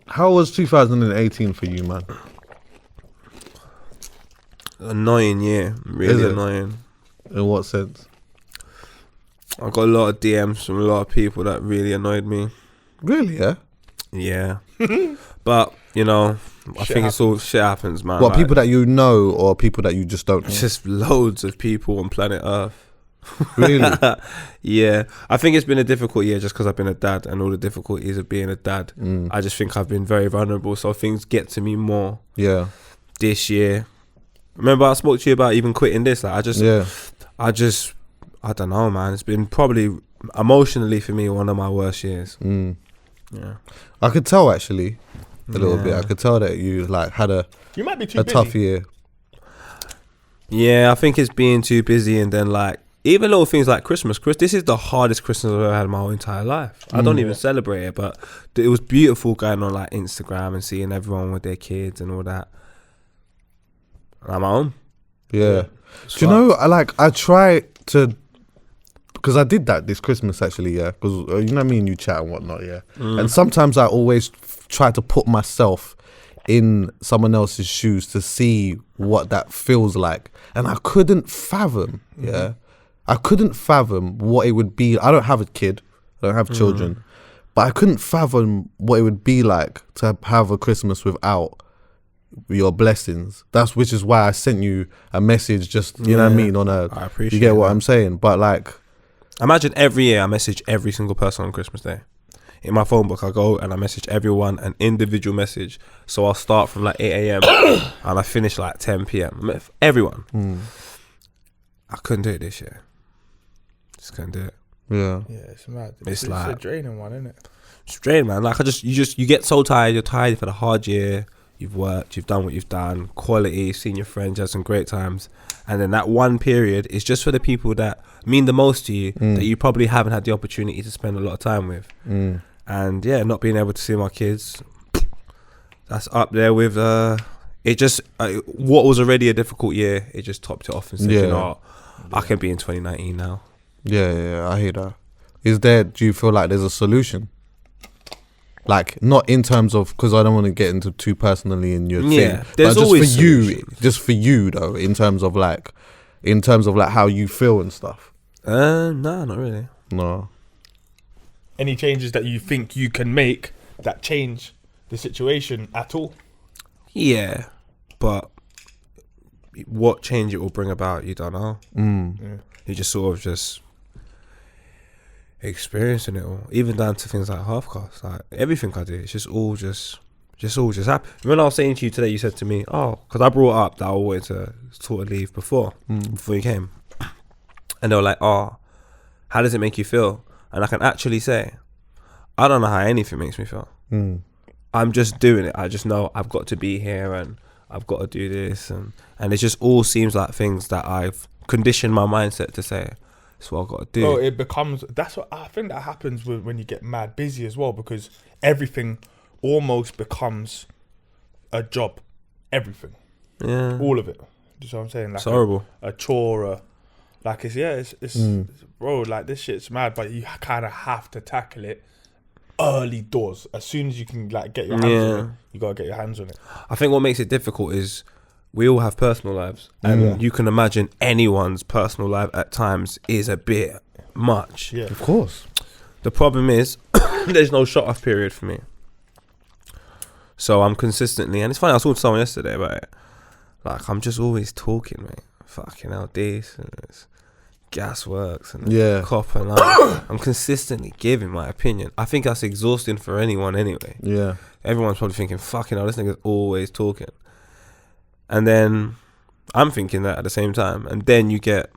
How was 2018 for you, man? Annoying year, really annoying. In what sense? I got a lot of DMs from a lot of people that really annoyed me. Really, yeah? Yeah. But, you know, I think it's all shit happens, man. What, like, people that you know or people that you just don't know? Just loads of people on planet Earth. Really? Yeah. I think it's been a difficult year just because I've been a dad and all the difficulties of being a dad. I just think I've been very vulnerable, so things get to me more. Yeah. This year. Remember I spoke to you about even quitting this? Like I don't know, man. It's been probably emotionally for me one of my worst years. Yeah. I could tell actually a little bit. I could tell that you like had a tough year. Yeah, I think it's being too busy, and then like even little things like Christmas. This is the hardest Christmas I've ever had in my whole entire life. I don't even celebrate it, but it was beautiful going on like Instagram and seeing everyone with their kids and all that. And I'm at home. Yeah. Do you know, I try to, because I did that this Christmas actually, yeah. Because you know me and you chat and whatnot, yeah. And sometimes I always try to put myself in someone else's shoes to see what that feels like. And I couldn't fathom, I couldn't fathom what it would be. I don't have a kid. I don't have children. But I couldn't fathom what it would be like to have a Christmas without your blessings. Which is why I sent you a message, just you know what I mean, I appreciate you get what that. I'm saying. But like, imagine every year I message every single person on Christmas Day. In my phone book I go and I message everyone an individual message. So I'll start from like 8 a.m. and I finish like 10 p.m. Everyone. I couldn't do it this year. Just couldn't do it. Yeah, it's mad. It's a like draining one, isn't it? It's draining, man. Like you get so tired. You're tired for the hard year. You've worked, you've done what you've done, quality, seen your friends, had some great times. And then that one period is just for the people that mean the most to you, that you probably haven't had the opportunity to spend a lot of time with. And yeah, not being able to see my kids, that's up there with, it just, what was already a difficult year, it just topped it off and said, you know what, I can be in 2019 now. Yeah, I hear that. Do you feel like there's a solution? Like, not in terms of, because I don't want to get into too personally in your thing. There's but always just for you though, in terms of like how you feel and stuff. No, not really. No. Any changes that you think you can make that change the situation at all? Yeah, but what change it will bring about, you don't know. You just sort of just experiencing it all, even down to things like Halfcast, like everything I do, it's just all happen. When I was saying to you today, you said to me, because I brought up that I wanted to sort of leave before you came, and they were like, how does it make you feel? And I can actually say, I don't know how anything makes me feel. I'm just doing it. I just know I've got to be here and I've got to do this, and it just all seems like things that I've conditioned my mindset to say. That's what I've got to do. Well, it becomes, that's what I think that happens when you get mad busy as well, because everything almost becomes a job. Everything. Yeah. All of it. Do you know what I'm saying? Like it's horrible. A chore, like it's bro, like this shit's mad, but you kind of have to tackle it early doors. As soon as you can like get your hands on it, you got to get your hands on it. I think what makes it difficult is we all have personal lives, and you can imagine anyone's personal life at times is a bit much. Yeah, of course. The problem is there's no shut off period for me, so I'm consistently, and it's funny, I was talking to someone yesterday about it, like I'm just always talking, mate. Fucking hell, this and this gas works and cop and like, I'm consistently giving my opinion. I think that's exhausting for anyone anyway. Yeah, everyone's probably thinking, fucking hell, this nigga's always talking. And then I'm thinking that at the same time. And then you get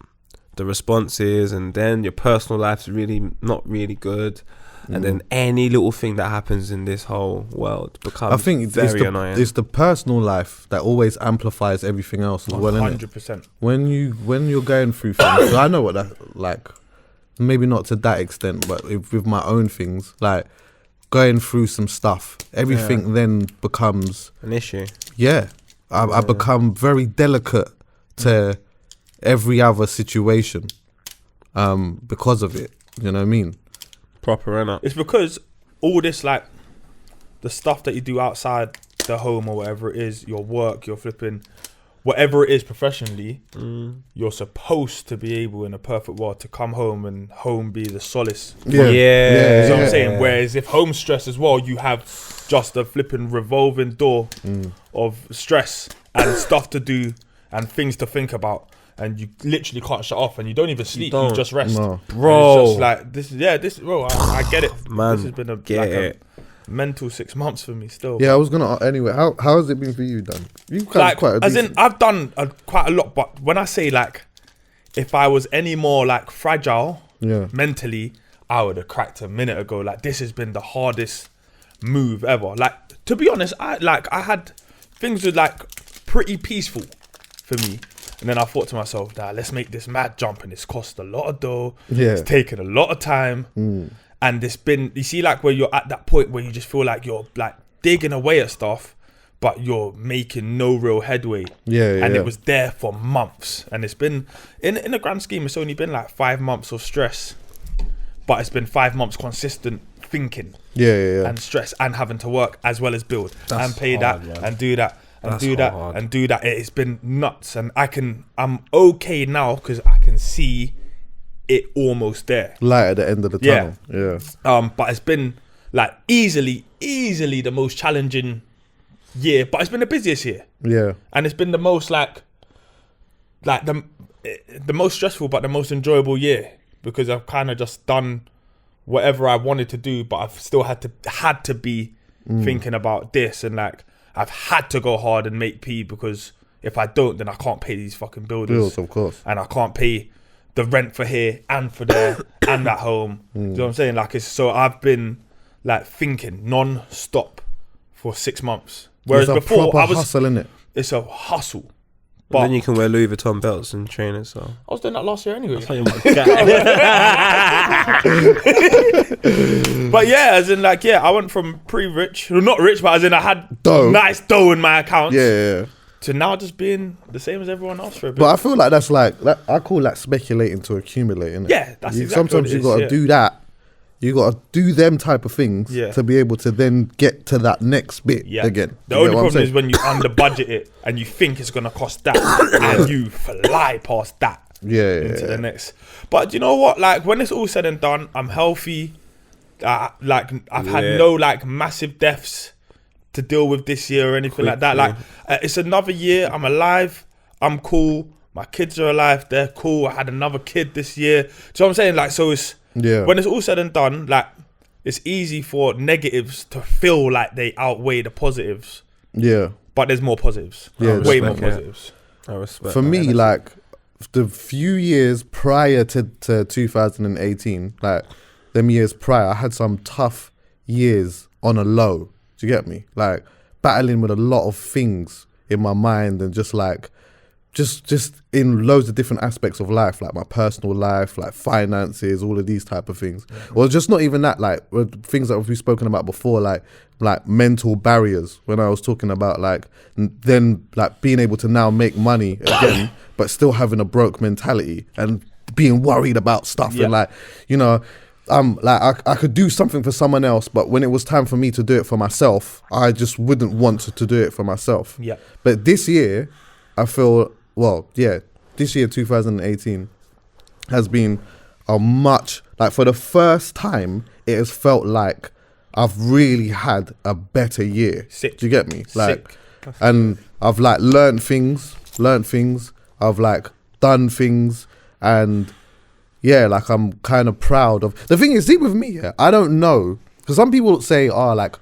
the responses, and then your personal life's really not really good. And then any little thing that happens in this whole world becomes very annoying. It's the personal life that always amplifies everything else as well, 100%. When you're going through things, I know what that's like. Maybe not to that extent, but with my own things, like going through some stuff, everything then becomes an issue. Yeah. I become very delicate to every other situation because of it. You know what I mean? Proper, innit? It's because all this like the stuff that you do outside the home or whatever it is, your work, your flipping, whatever it is professionally, you're supposed to be able in a perfect world to come home and home be the solace. Yeah. You know what I'm saying? Whereas if home stress as well, you have just a flipping revolving door of stress and stuff to do and things to think about. And you literally can't shut off, and you don't even sleep. You just rest, bro. It's just like this. Bro, I get it, man. This has been a mental 6 months for me still. Yeah, I was gonna anyway. How has it been for you, Dan? You've got Like, quite a as decent- in, I've done quite a lot. But when I say like, if I was any more like fragile mentally, I would have cracked a minute ago. Like, this has been the hardest move ever. Like, to be honest, I had things were like pretty peaceful for me. And then I thought to myself, nah, let's make this mad jump, and it's cost a lot of dough. Yeah. It's taken a lot of time. And it's been, you see, like where you're at that point where you just feel like you're like digging away at stuff, but you're making no real headway. And it was there for months. And it's been, in the grand scheme, it's only been like 5 months of stress, but it's been 5 months consistent thinking and stress and having to work as well as build and pay hard, that and do that. And do that and do that. It's been nuts, and I'm okay now because I can see it almost there. Light at the end of the tunnel. Yeah. But it's been like easily the most challenging year, but it's been the busiest year. Yeah. And it's been the most like the most stressful, but the most enjoyable year, because I've kind of just done whatever I wanted to do, but I've still had to be thinking about this, and like, I've had to go hard and make P, because if I don't, then I can't pay these fucking bills, of course. And I can't pay the rent for here and for there and at home. Do you know what I'm saying? Like, so I've been like thinking non-stop for 6 months. Whereas it's a before proper hustle, innit? It's a hustle. But then you can wear Louis Vuitton belts and trainers. So I was doing that last year anyway. But yeah, as in like, I went from pre-rich, well, not rich, but as in I had nice dough in my accounts. Yeah. To now just being the same as everyone else for a bit. But I feel like that's like I call that speculating to accumulate, innit? Yeah, that's exactly sometimes what it you is, gotta do that. You gotta do them type of things to be able to then get to that next bit again. The only problem is when you under budget it and you think it's gonna cost that and you fly past that into the next. But you know what? Like, when it's all said and done, I'm healthy. Like, I've had no like massive deaths to deal with this year or anything like that. Like, it's another year. I'm alive. I'm cool. My kids are alive. They're cool. I had another kid this year. Do you know what I'm saying? Like, so it's when it's all said and done, like, it's easy for negatives to feel like they outweigh the positives. Yeah. But there's more positives. Yeah, way more positives. I respect. For me, like, the few years prior to 2018, like them years prior, I had some tough years on a low. Do you get me? Like, battling with a lot of things in my mind, and just like just in loads of different aspects of life, like my personal life, like finances, all of these type of things. Or just not even that, like things that we've spoken about before, like mental barriers, when I was talking about like then like being able to now make money again but still having a broke mentality and being worried about stuff and like, you know, like I could do something for someone else, but when it was time for me to do it for myself, I just wouldn't want to do it for myself. But this year I feel, this year 2018 has been a much, like, for the first time it has felt like I've really had a better year. Do you get me? Like, and I've like learned things, I've like done things, and like I'm kind of proud of. The thing is, see, with me, I don't know, because some people say, like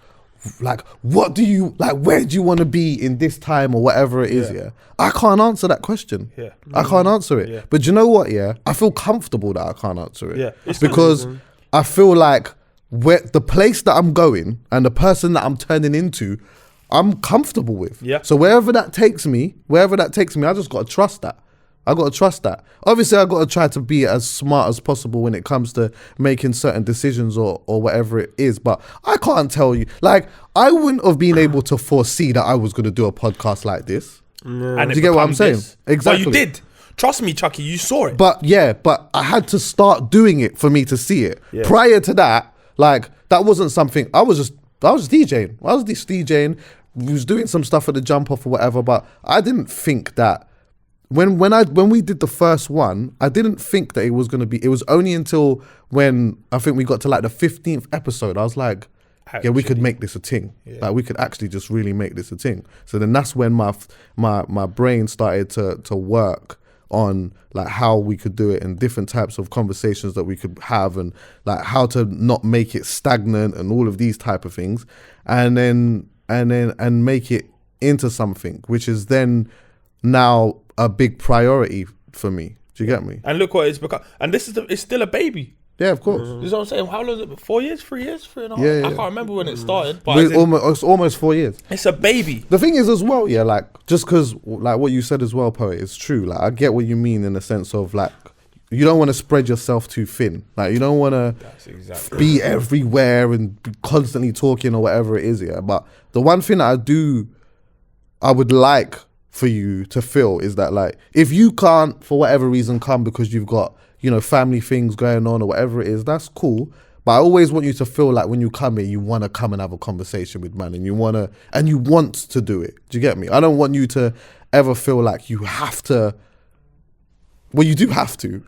what do you like, where do you want to be in this time or whatever it is. I can't answer that question. I can't answer it. But you know what, I feel comfortable that I can't answer it. Because I feel like where the place that I'm going and the person that I'm turning into, I'm comfortable with. So wherever that takes me, I just got to trust that. Obviously, I got to try to be as smart as possible when it comes to making certain decisions or whatever it is. But I can't tell you, like, I wouldn't have been able to foresee that I was going to do a podcast like this. And do you get what I'm saying? Exactly. But you did. Trust me, Chucky, you saw it. But I had to start doing it for me to see it. Prior to that, like, that wasn't something, I was just I was DJing. I was this DJing. We was doing some stuff at the jump off or whatever, but I didn't think that when we did the first one, I didn't think that it was going to be. It was only until when I think we got to like the 15th episode, I was like, yeah, we could make this a thing. Yeah. Like we could actually just really make this a thing. So then that's when my brain started to work on like how we could do it and different types of conversations that we could have and like how to not make it stagnant and all of these type of things, and make it into something which is then now a big priority for me. Do you get me? And look what it's become. And this is it's still a baby. Yeah, of course. You know what I'm saying? How long is it? 4 years? 3 years? 3.5? Yeah. I can't remember when it started. But it's almost 4 years. It's a baby. The thing is as well, yeah, like just because like what you said as well, Poet, is true. Like I get what you mean in the sense of like you don't want to spread yourself too thin. Like you don't want to be everywhere and be constantly talking or whatever it is. Yeah, but the one thing that I would like for you to feel is that like if you can't for whatever reason come because you've got, you know, family things going on or whatever it is, that's cool. But I always want you to feel like when you come here, you want to come and have a conversation with man and you want to do it. Do you get me? I don't want you to ever feel like you have to. Well, you do have to.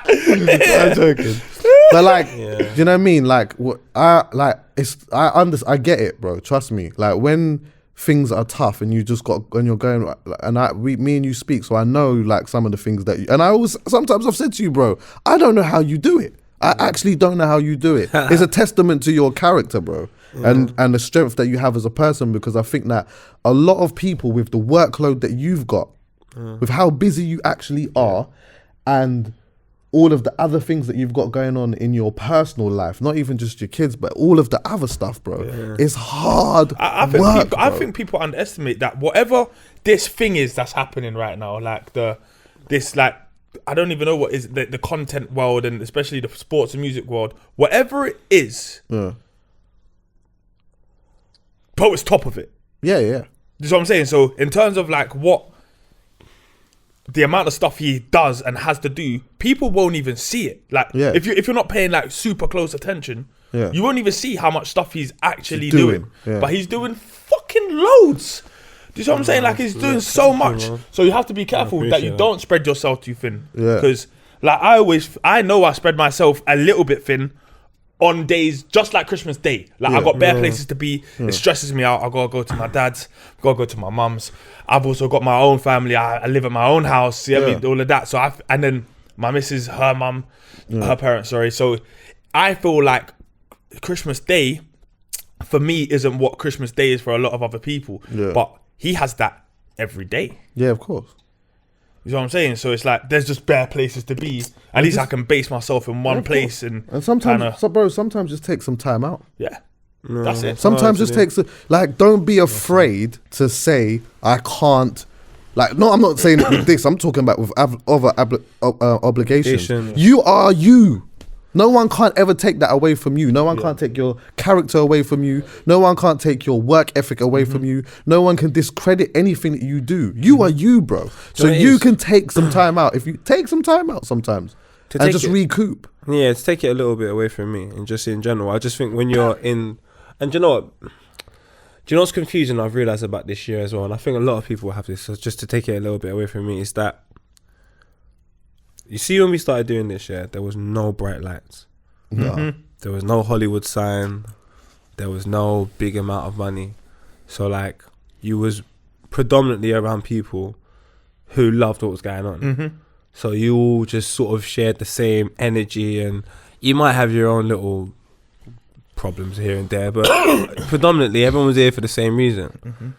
I'm joking. But like, do you know what I mean? Like, I get it, bro. Trust me. Like when things are tough and you just got, and you're going, and me and you speak, so I know like some of the things that you, and I always, sometimes I've said to you, bro, I don't know how you do it. I actually don't know how you do it. It's a testament to your character, bro. And the strength that you have as a person, because I think that a lot of people with the workload that you've got, with how busy you actually are, and all of the other things that you've got going on in your personal life, not even just your kids, but all of the other stuff, bro. It's hard work, I think people underestimate that whatever this thing is that's happening right now, like I don't even know what is the content world and especially the sports and music world, whatever it is, Poet's top of it. Yeah. You know what I'm saying? So in terms of like what the amount of stuff he does and has to do, people won't even see it. Like if you're not paying like super close attention, you won't even see how much stuff he's actually doing. But he's doing fucking loads. Do you know what I'm saying? Like he's doing so much. So you have to be careful that you don't spread yourself too thin. Because like I know I spread myself a little bit thin on days just like Christmas Day. Like I got bare places to be. It stresses me out. I gotta go to my dad's, gotta go to my mum's. I've also got my own family. I live at my own house. All of that. So and then my missus, her mum, her parents, sorry. So I feel like Christmas Day for me isn't what Christmas Day is for a lot of other people. But he has that every day. Yeah, of course. You know what I'm saying? So it's like there's just bare places to be. At least I can base myself in one place and sometimes, sometimes just take some time out. That's it. Sometimes just take some, like, don't be afraid to say I can't. Like, no, I'm not saying it with this. I'm talking about with other obligations. You are you. No one can't ever take that away from you. No one can't take your character away from you. No one can't take your work ethic away from you. No one can discredit anything that you do. You are you, bro. So you can take some time out. If you take some time out sometimes and just recoup. Yeah, to take it a little bit away from me and just in general. I just think when you're in, and do you know what? Do you know what's confusing I've realised about this year as well? And I think a lot of people have this. So just to take it a little bit away from me is that, you see, when we started doing this, there was no bright lights. No. There was no Hollywood sign. There was no big amount of money. So, like, you was predominantly around people who loved what was going on. So you all just sort of shared the same energy, and you might have your own little problems here and there, but predominantly everyone was here for the same reason.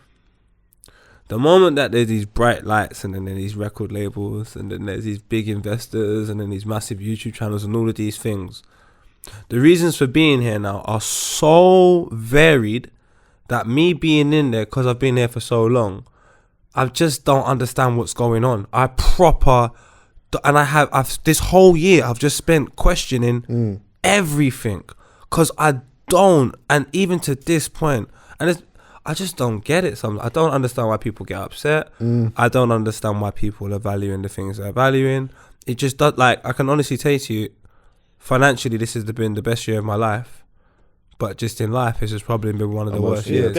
The moment that there's these bright lights and then there's these record labels and then there's these big investors and then these massive YouTube channels and all of these things, the reasons for being here now are so varied that me being in there, because I've been here for so long, I just don't understand what's going on. And I've this whole year I've just spent questioning everything, because I don't, and even to this point, and I just don't get it. I don't understand why people get upset. I don't understand why people are valuing the things they're valuing. It just does. Like, I can honestly say to you, financially, this has been the best year of my life, but just in life, this has probably been one of the worst years.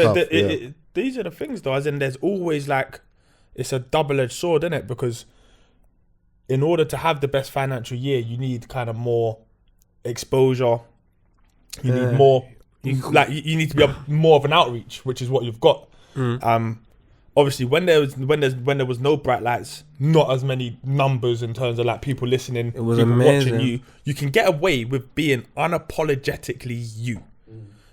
These are the things, though, as in there's always like, it's a double-edged sword, isn't it? Because in order to have the best financial year, you need kind of more exposure. You need more, you need to be more of an outreach, which is what you've got. Obviously, when there was no bright lights, not as many numbers in terms of like people listening, it was people amazing. watching you. You can get away with being unapologetically you.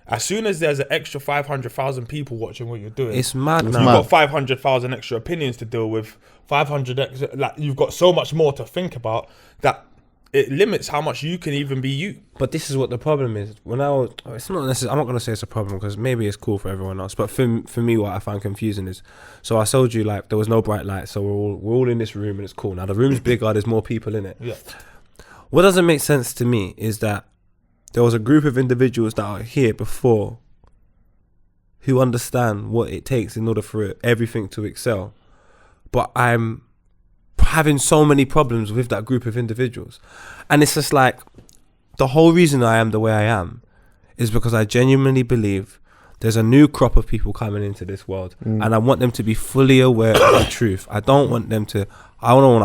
As soon as there's an extra 500,000 people watching what you're doing, it's mad. You've got 500,000 extra opinions to deal with. 500 extra, like you've got so much more to think about that it limits how much you can even be you. But this is what the problem is. It's not necessarily. I'm not gonna say it's a problem because maybe it's cool for everyone else. But for me, what I find confusing is, so I told you like there was no bright light, so we're all in this room and it's cool. Now the room's bigger, there's more people in it. Yeah. What doesn't make sense to me is that there was a group of individuals that are here before who understand what it takes in order for everything to excel. But I'm having so many problems with that group of individuals. And it's just like, the whole reason I am the way I am is because I genuinely believe there's a new crop of people coming into this world. And I want them to be fully aware of the truth. I don't want to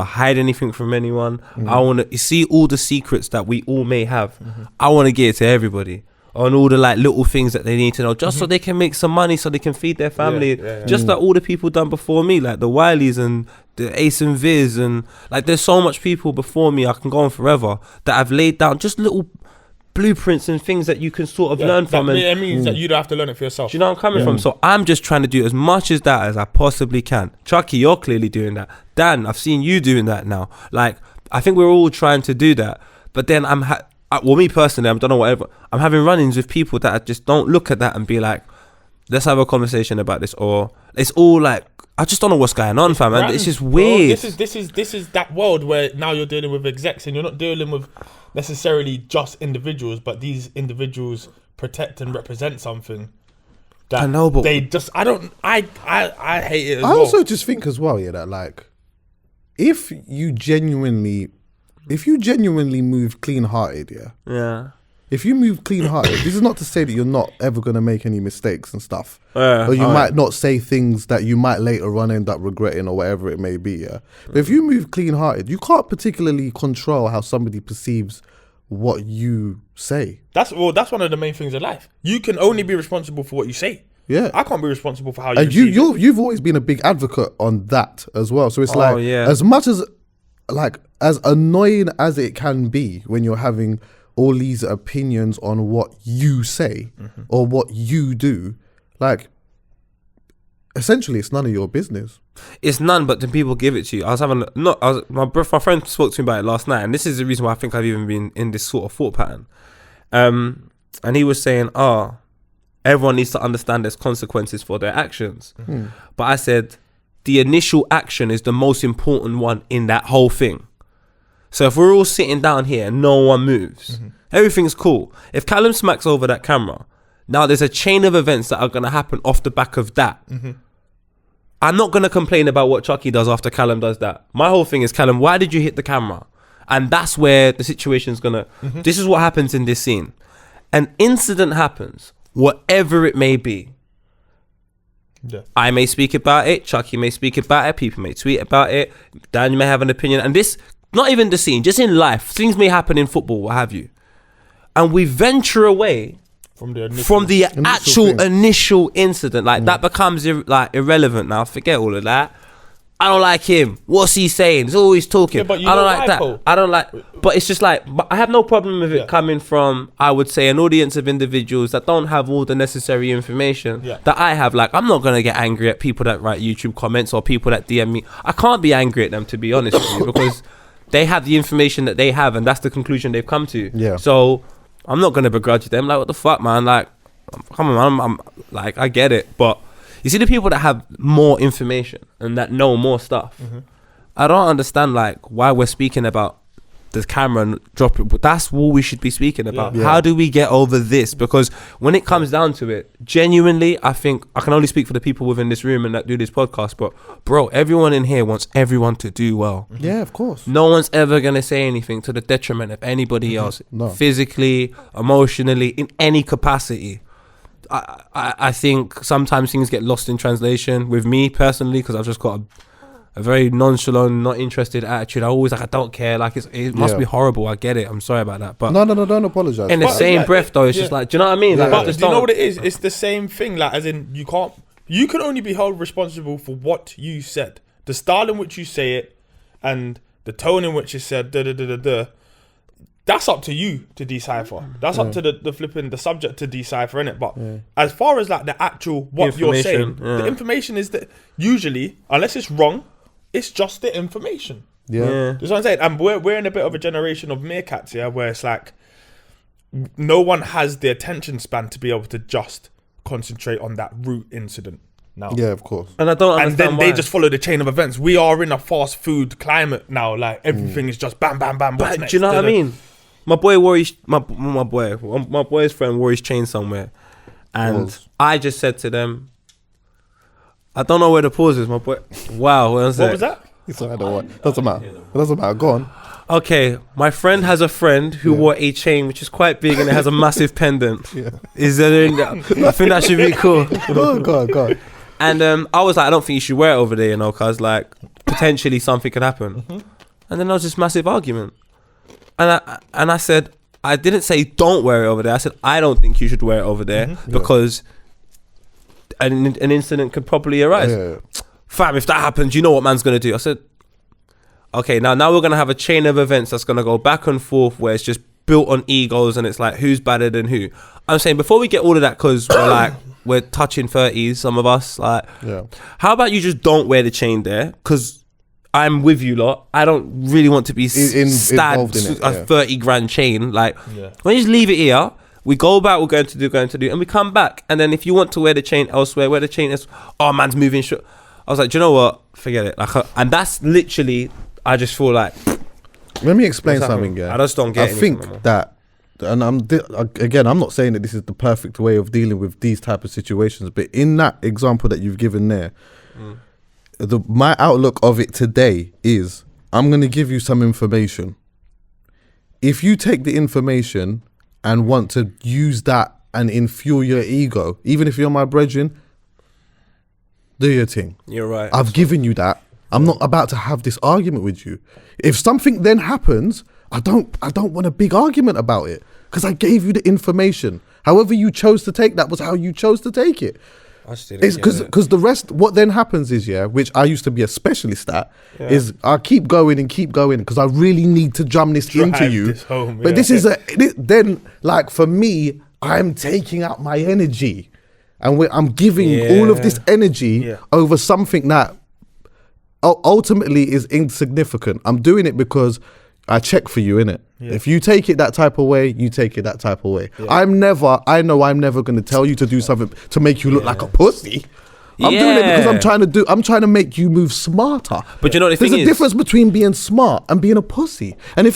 hide anything from anyone. I want to see all the secrets that we all may have. I want to get it to everybody on all the like little things that they need to know, just so they can make some money, so they can feed their family. Just like all the people done before me, like the Wileys and the Ace and Viz, and like there's so much people before me, I can go on forever, that I've laid down just little blueprints and things that you can sort of learn from. And it means that you don't have to learn it for yourself. Do you know where I'm coming from? So I'm just trying to do as much as that as I possibly can. Chucky, you're clearly doing that. Dan, I've seen you doing that now. Like, I think we're all trying to do that. But then me personally, I don't know whatever. I'm having run-ins with people that I just don't look at that and be like, let's have a conversation about this. Or it's all like, I just don't know what's going on, fam. And it's just weird. Bro, this is that world where now you're dealing with execs and you're not dealing with necessarily just individuals, but these individuals protect and represent something. That I know, but they just, I hate it as well. I also just think as well, that like, if you genuinely move clean-hearted, yeah. If you move clean-hearted, this is not to say that you're not ever going to make any mistakes and stuff. Or you might not say things that you might later on end up regretting or whatever it may be, But if you move clean-hearted, you can't particularly control how somebody perceives what you say. That's one of the main things in life. You can only be responsible for what you say. Yeah. I can't be responsible for how you and receive it. you've always been a big advocate on that as well. So it's as much as, like, as annoying as it can be when you're having all these opinions on what you say or what you do, like, essentially it's none of your business. It's none, but then people give it to you. My friend spoke to me about it last night, and this is the reason why I think I've even been in this sort of thought pattern. And he was saying, everyone needs to understand there's consequences for their actions. But I said, the initial action is the most important one in that whole thing. So if we're all sitting down here and no one moves, everything's cool. If Calum smacks over that camera, now there's a chain of events that are going to happen off the back of that. I'm not going to complain about what Chucky does after Calum does that. My whole thing is, Calum, why did you hit the camera? And that's where the situation's going to... This is what happens in this scene. An incident happens, whatever it may be. Yeah. I may speak about it, Chucky may speak about it, people may tweet about it, Dan may have an opinion, and this, not even the scene, just in life, things may happen in football, what have you. And we venture away from the actual initial incident. Like, that becomes irrelevant now. Forget all of that. I don't like him. What's he saying? He's always talking. Yeah, but you I don't don't like that. Paul. I don't like... But it's just like... But I have no problem with it coming from, I would say, an audience of individuals that don't have all the necessary information that I have. Like, I'm not going to get angry at people that write YouTube comments or people that DM me. I can't be angry at them, to be honest with you, because they have the information that they have, and that's the conclusion they've come to. Yeah. So I'm not going to begrudge them. Like, what the fuck, man? Like, come on, man. I'm like, I get it, but... You see the people that have more information and that know more stuff. I don't understand like why we're speaking about the camera and drop it. That's what we should be speaking about. Yeah. How do we get over this? Because when it comes down to it, genuinely, I think I can only speak for the people within this room and that do this podcast, but bro, everyone in here wants everyone to do well. Yeah, of course. No one's ever going to say anything to the detriment of anybody else, physically, emotionally, in any capacity. I think sometimes things get lost in translation with me personally, because I've just got a very nonchalant, not interested attitude. I always I don't care. Like it must be horrible. I get it. I'm sorry about that. But no, don't apologize. In the same breath, though, it's just like, do you know what I mean? Yeah. Like, But do you know what it is? It's the same thing. Like, as in, you can only be held responsible for what you said, the style in which you say it, and the tone in which you said. That's up to you to decipher. That's up to the subject to decipher, innit? But as far as like the actual what you're saying, the information is that usually, unless it's wrong, it's just the information. Yeah. That's what I'm saying. And we're in a bit of a generation of meerkats, where it's like no one has the attention span to be able to just concentrate on that root incident now. Yeah, of course. And I don't understand and then they just follow the chain of events. We are in a fast food climate now. Like everything is just bam, bam, bam. What's But next? do you know what I mean? My boy wore his, my boy's friend wore his chain somewhere, and I just said to them, I don't know where the pause is, my boy. Wow, what was that? It's all right, don't worry. Doesn't matter. Go on. Okay, my friend has a friend who wore a chain which is quite big and it has a massive pendant. Yeah. Is there? I think that should be cool. Go on. And I was like, I don't think you should wear it over there, cause like potentially something could happen. And then there was this massive argument. And I said, I didn't say don't wear it over there. I said, I don't think you should wear it over there because an incident could probably arise. Yeah. Fam, if that happens, you know what man's going to do. I said, okay, now we're going to have a chain of events that's going to go back and forth where it's just built on egos and it's like, who's better than who? I'm saying, before we get all of that, because we're touching 30s, some of us, how about you just don't wear the chain there? Because I'm with you lot. I don't really want to be stabbed a 30 grand chain. Like, when you just leave it here, we go back, we're going to do, and we come back. And then if you want to wear the chain elsewhere, where the chain is, oh, man's moving short. I was like, do you know what? Forget it. Like, and that's literally, I just feel like. Let me explain something. Yeah, I just don't get. I think that, and I'm not saying that this is the perfect way of dealing with these type of situations, but in that example that you've given there. My outlook of it today is, I'm going to give you some information. If you take the information and want to use that and infuel your ego, even if you're my brethren, do your thing. You're right. I've given you that. I'm not about to have this argument with you. If something then happens, I don't want a big argument about it, because I gave you the information. However you chose to take that was how you chose to take it. It's because the rest, what then happens is, which I used to be a specialist at, is I keep going because I really need to drum this into you. But this is then like, for me, I'm taking out my energy and I'm giving all of this energy over something that ultimately is insignificant. I'm doing it because I check for you, innit? If you take it that type of way, you take it that type of way. I know I'm never going to tell you to do something to make you look like a pussy. I'm doing it because I'm trying to make you move smarter. But you know, there's a difference between being smart and being a pussy. And if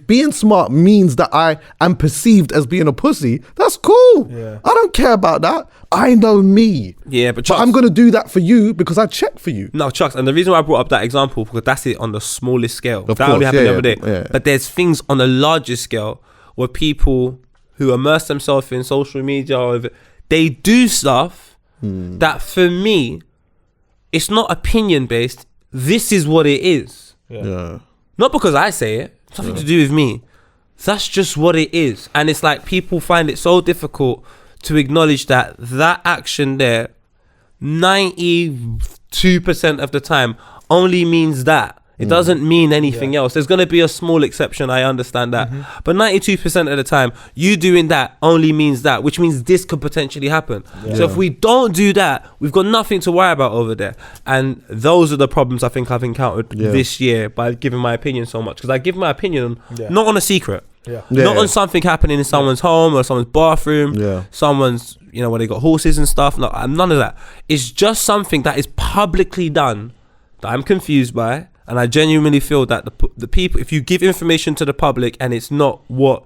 being smart means that I am perceived as being a pussy, that's cool. I don't care about that. I know me. Yeah, but Chucks, I'm going to do that for you because I check for you. No, Chucks, and the reason why I brought up that example, because that's it on the smallest scale. That only happened the other day. Yeah. But there's things on a larger scale where people who immerse themselves in social media, they do stuff that, for me, it's not opinion based. This is what it is. Not because I say it. It's nothing to do with me. That's just what it is. And it's like, people find it so difficult to acknowledge that action there, 92% of the time, only means that. It doesn't mean anything else. There's going to be a small exception, I understand that. But 92% of the time, you doing that only means that, which means this could potentially happen. So if we don't do that, we've got nothing to worry about over there. And those are the problems I think I've encountered this year by giving my opinion so much. Because I give my opinion not on a secret. Not on something happening in someone's home or someone's bathroom, someone's, where they got horses and stuff. No, none of that. It's just something that is publicly done that I'm confused by, And I genuinely feel that the people, if you give information to the public and it's not what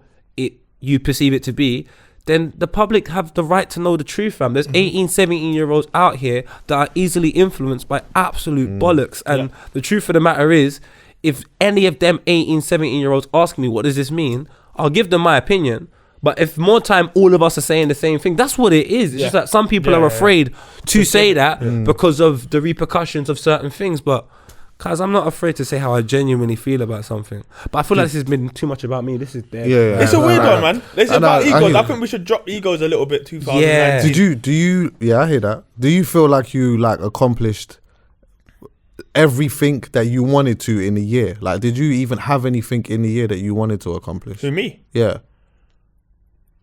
you perceive it to be, then the public have the right to know the truth, fam. There's 18, 17-year-olds out here that are easily influenced by absolute bollocks. And the truth of the matter is, if any of them 18, 17-year-olds ask me, what does this mean? I'll give them my opinion. But if more time all of us are saying the same thing, that's what it is. It's just that some people are afraid to say that because of the repercussions of certain things. But guys, I'm not afraid to say how I genuinely feel about something. But I feel like this has been too much about me. This is dead. It's a weird one, man. It's about egos. I think we should drop egos a little bit too far. Yeah. Do you I hear that. Do you feel like you accomplished everything that you wanted to in a year? Like, did you even have anything in the year that you wanted to accomplish? To me? Yeah.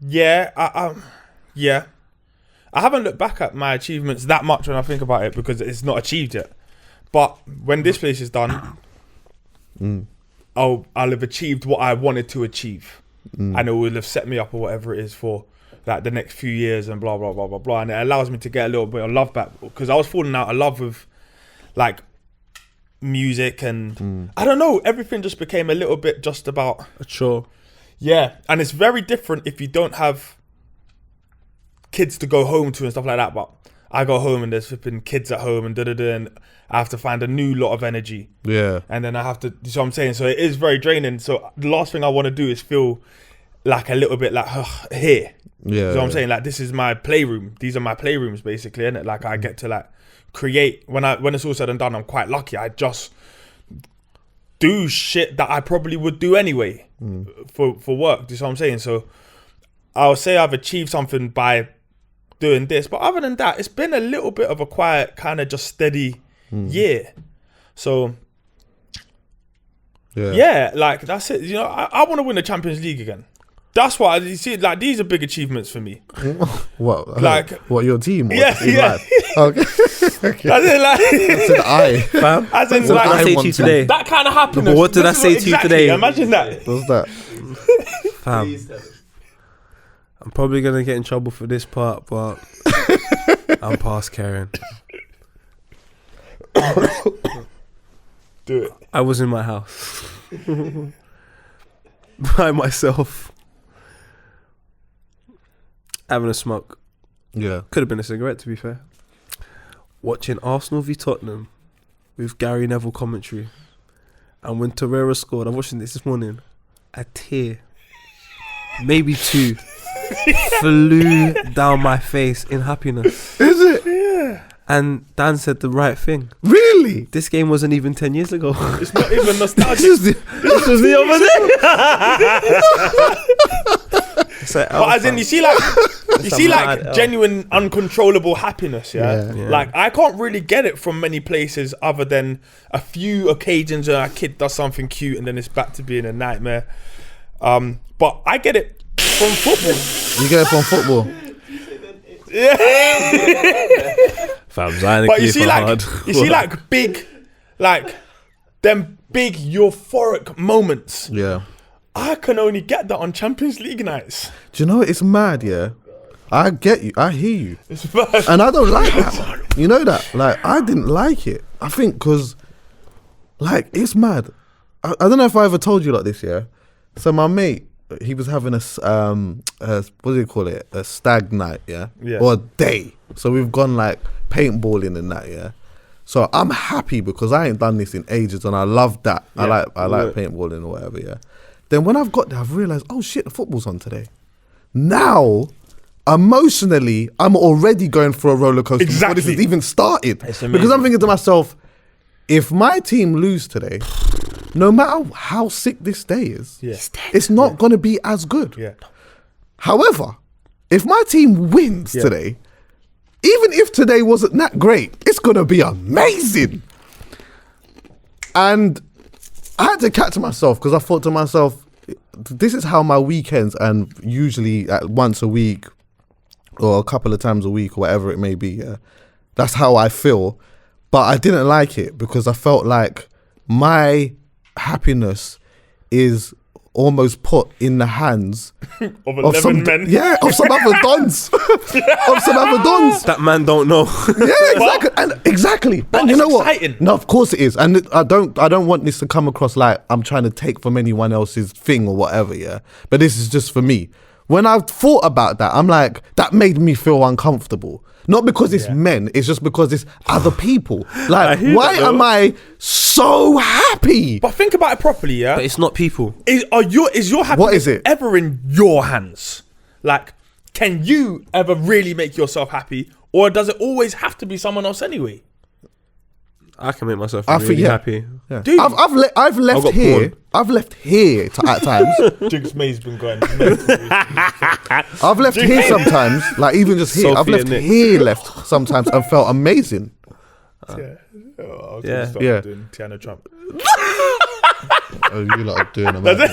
Yeah, I haven't looked back at my achievements that much when I think about it because it's not achieved yet. But when this place is done, I'll have achieved what I wanted to achieve, and it will have set me up or whatever it is for like the next few years and blah blah blah blah blah. And it allows me to get a little bit of love back because I was falling out of love with like music and I don't know, everything just became a little bit just about a chore. Yeah, and it's very different if you don't have kids to go home to and stuff like that. But I go home and there's flipping kids at home and and I have to find a new lot of energy. Yeah, and then I have to. So I'm saying, so it is very draining. So the last thing I want to do is feel like a little bit like here. Yeah. So I'm saying like this is my playroom. These are my playrooms basically, and like I get to like create when it's all said and done. I'm quite lucky. I just do shit that I probably would do anyway for work. Do you know what I'm saying? So I'll say I've achieved something by doing this, but other than that, it's been a little bit of a quiet, kind of just steady year. So yeah, like that's it. You know, I want to win the Champions League again. That's why you see. Like these are big achievements for me. What? Like what? Your team? Yeah. Okay. Okay. As in, like, that's an I. Fam. As in, what like, did I say to you today? That kind of happiness. But what did I say to you today? Imagine that. What's that? Fam. I'm probably gonna get in trouble for this part, but I'm past caring. Do it. I was in my house by myself, having a smoke. Yeah, could have been a cigarette, to be fair. Watching Arsenal v Tottenham with Gary Neville commentary, and when Torreira scored, I'm watching this morning. A tear, maybe two, flew down my face in happiness. Is it? Yeah. And Dan said the right thing. Really? This game wasn't even 10 years ago. It's not even nostalgic. This was the other day. Like, but as in, you see like genuine uncontrollable happiness, yeah? Like I can't really get it from many places other than a few occasions where a kid does something cute and then it's back to being a nightmare. But I get it from football. You get it from football? Yeah. But you see like big, like them big euphoric moments. Yeah. I can only get that on Champions League nights. Do you know it's mad? Yeah, I get you. I hear you. It's mad. And I don't like that. You know that? Like I didn't like it. I think because, like, it's mad. I don't know if I ever told you like this. Yeah. So my mate, he was having a what do you call it? A stag night. Yeah. Or a day. So we've gone like paintballing and that. Yeah. So I'm happy because I ain't done this in ages and I love that. Yeah. I like paintballing or whatever. Yeah. Then when I've got there, I've realised, oh shit, the football's on today. Now, emotionally, I'm already going for a roller coaster before this has even started. Because I'm thinking to myself, if my team lose today, no matter how sick this day is, it's not going to be as good. Yeah. However, if my team wins today, even if today wasn't that great, it's going to be amazing. And I had to catch myself because I thought to myself, this is how my weekends, and usually once a week or a couple of times a week or whatever it may be, that's how I feel. But I didn't like it because I felt like my happiness is almost put in the hands of 11 men. Yeah, of some other dons. Of some other dons. That man don't know. Yeah, exactly. And you know exciting. what? No, of course it is. And I don't want this to come across like I'm trying to take from anyone else's thing or whatever, yeah. But this is just for me. When I've thought about that, I'm like, that made me feel uncomfortable. Not because it's men, it's just because it's other people. Like, why am I so happy? But think about it properly, yeah? But it's not people. Is your happiness What is it? ever in your hands? Like, can you ever really make yourself happy? Or does it always have to be someone else anyway? I can make myself really happy. Yeah. Dude. I've left here. porn. I've left here at times. Jinx May's been going mental. I've left here sometimes, like even just here. I've left left sometimes and felt amazing. Yeah. Oh, I was Yeah. gonna start doing Tiana Trump. Oh, you lot are doing amazing.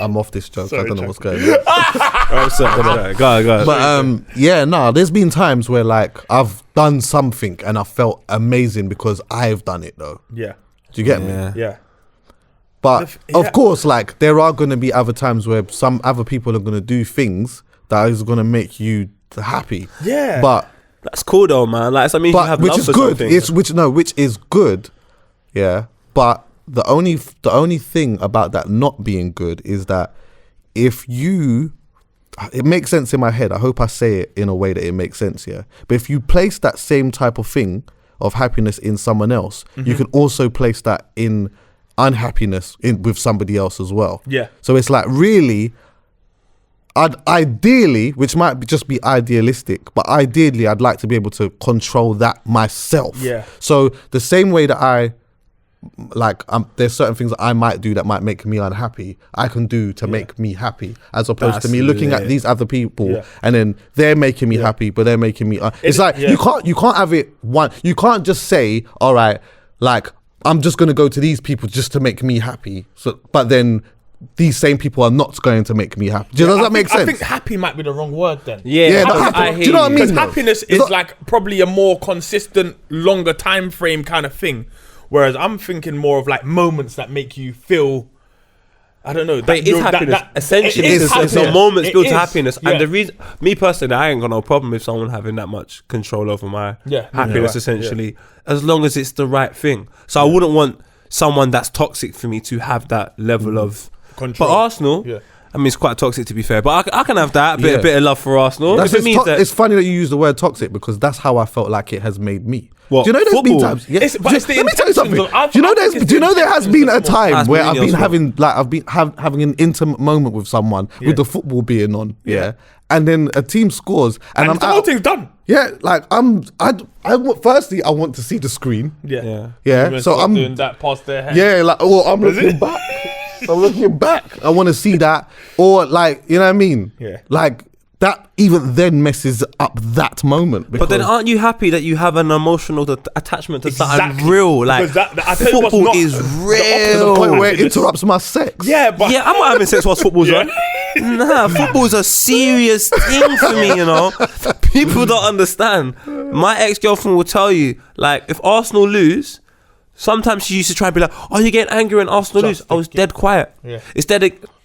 I'm off this joke. Sorry, I don't know what's going on. Go. But there's been times where like I've done something and I felt amazing because I've done it though. Yeah. Do you get me? Yeah. But of course, like there are going to be other times where some other people are going to do things that is going to make you happy. Yeah. But That's cool though, man. Like, I mean, you have which love is for good. something. Which is good. Yeah. But the only thing about that not being good is that if you, it makes sense in my head. I hope I say it in a way that it makes sense. Yeah. But if you place that same type of thing of happiness in someone else, you can also place that in unhappiness with somebody else as well. Yeah. So it's like really, ideally, which might just be idealistic, but ideally I'd like to be able to control that myself. Yeah. So the same way that there's certain things that I might do that might make me unhappy, I can do to make me happy, as opposed to me looking at these other people and then they're making me happy, but they're making me. It's like you can't have it one. You can't just say, all right, like I'm just gonna go to these people just to make me happy. So, but then these same people are not going to make me happy. Does that make sense? I think happy might be the wrong word then. Yeah, do you know what I mean? Because happiness is like probably a more consistent, longer time frame kind of thing. Whereas I'm thinking more of like moments that make you feel, I don't know. But it is happiness. Essentially, it's a moments built to happiness. Yeah. And the reason, me personally, I ain't got no problem with someone having that much control over my happiness, essentially, as long as it's the right thing. So I wouldn't want someone that's toxic for me to have that level of control. But Arsenal, I mean, it's quite toxic to be fair, but I can have that, a bit of love for Arsenal. It's funny that you use the word toxic because that's how I felt like it has made me. What? Do you know there's been times? Yeah. Let me tell you something. Do you know there has been a time where I've been having having an intimate moment with someone with the football being on, and then a team scores and the whole thing's done. Yeah, like firstly I want to see the screen. Yeah. So I'm doing that past their head. Yeah, like I'm looking back. I'm looking back. I want to see that, or like, you know what I mean? Yeah. Like that even then messes up that moment. But then aren't you happy that you have an emotional attachment to something real? Like football is real. To the point where it interrupts my sex. Yeah, but I'm not having sex whilst football's on. Nah, football's a serious thing for me, you know. People don't understand. My ex-girlfriend will tell you, like, if Arsenal lose, sometimes she used to try and be like, oh, you're getting angry when Arsenal lose. I was dead quiet. Yeah. It's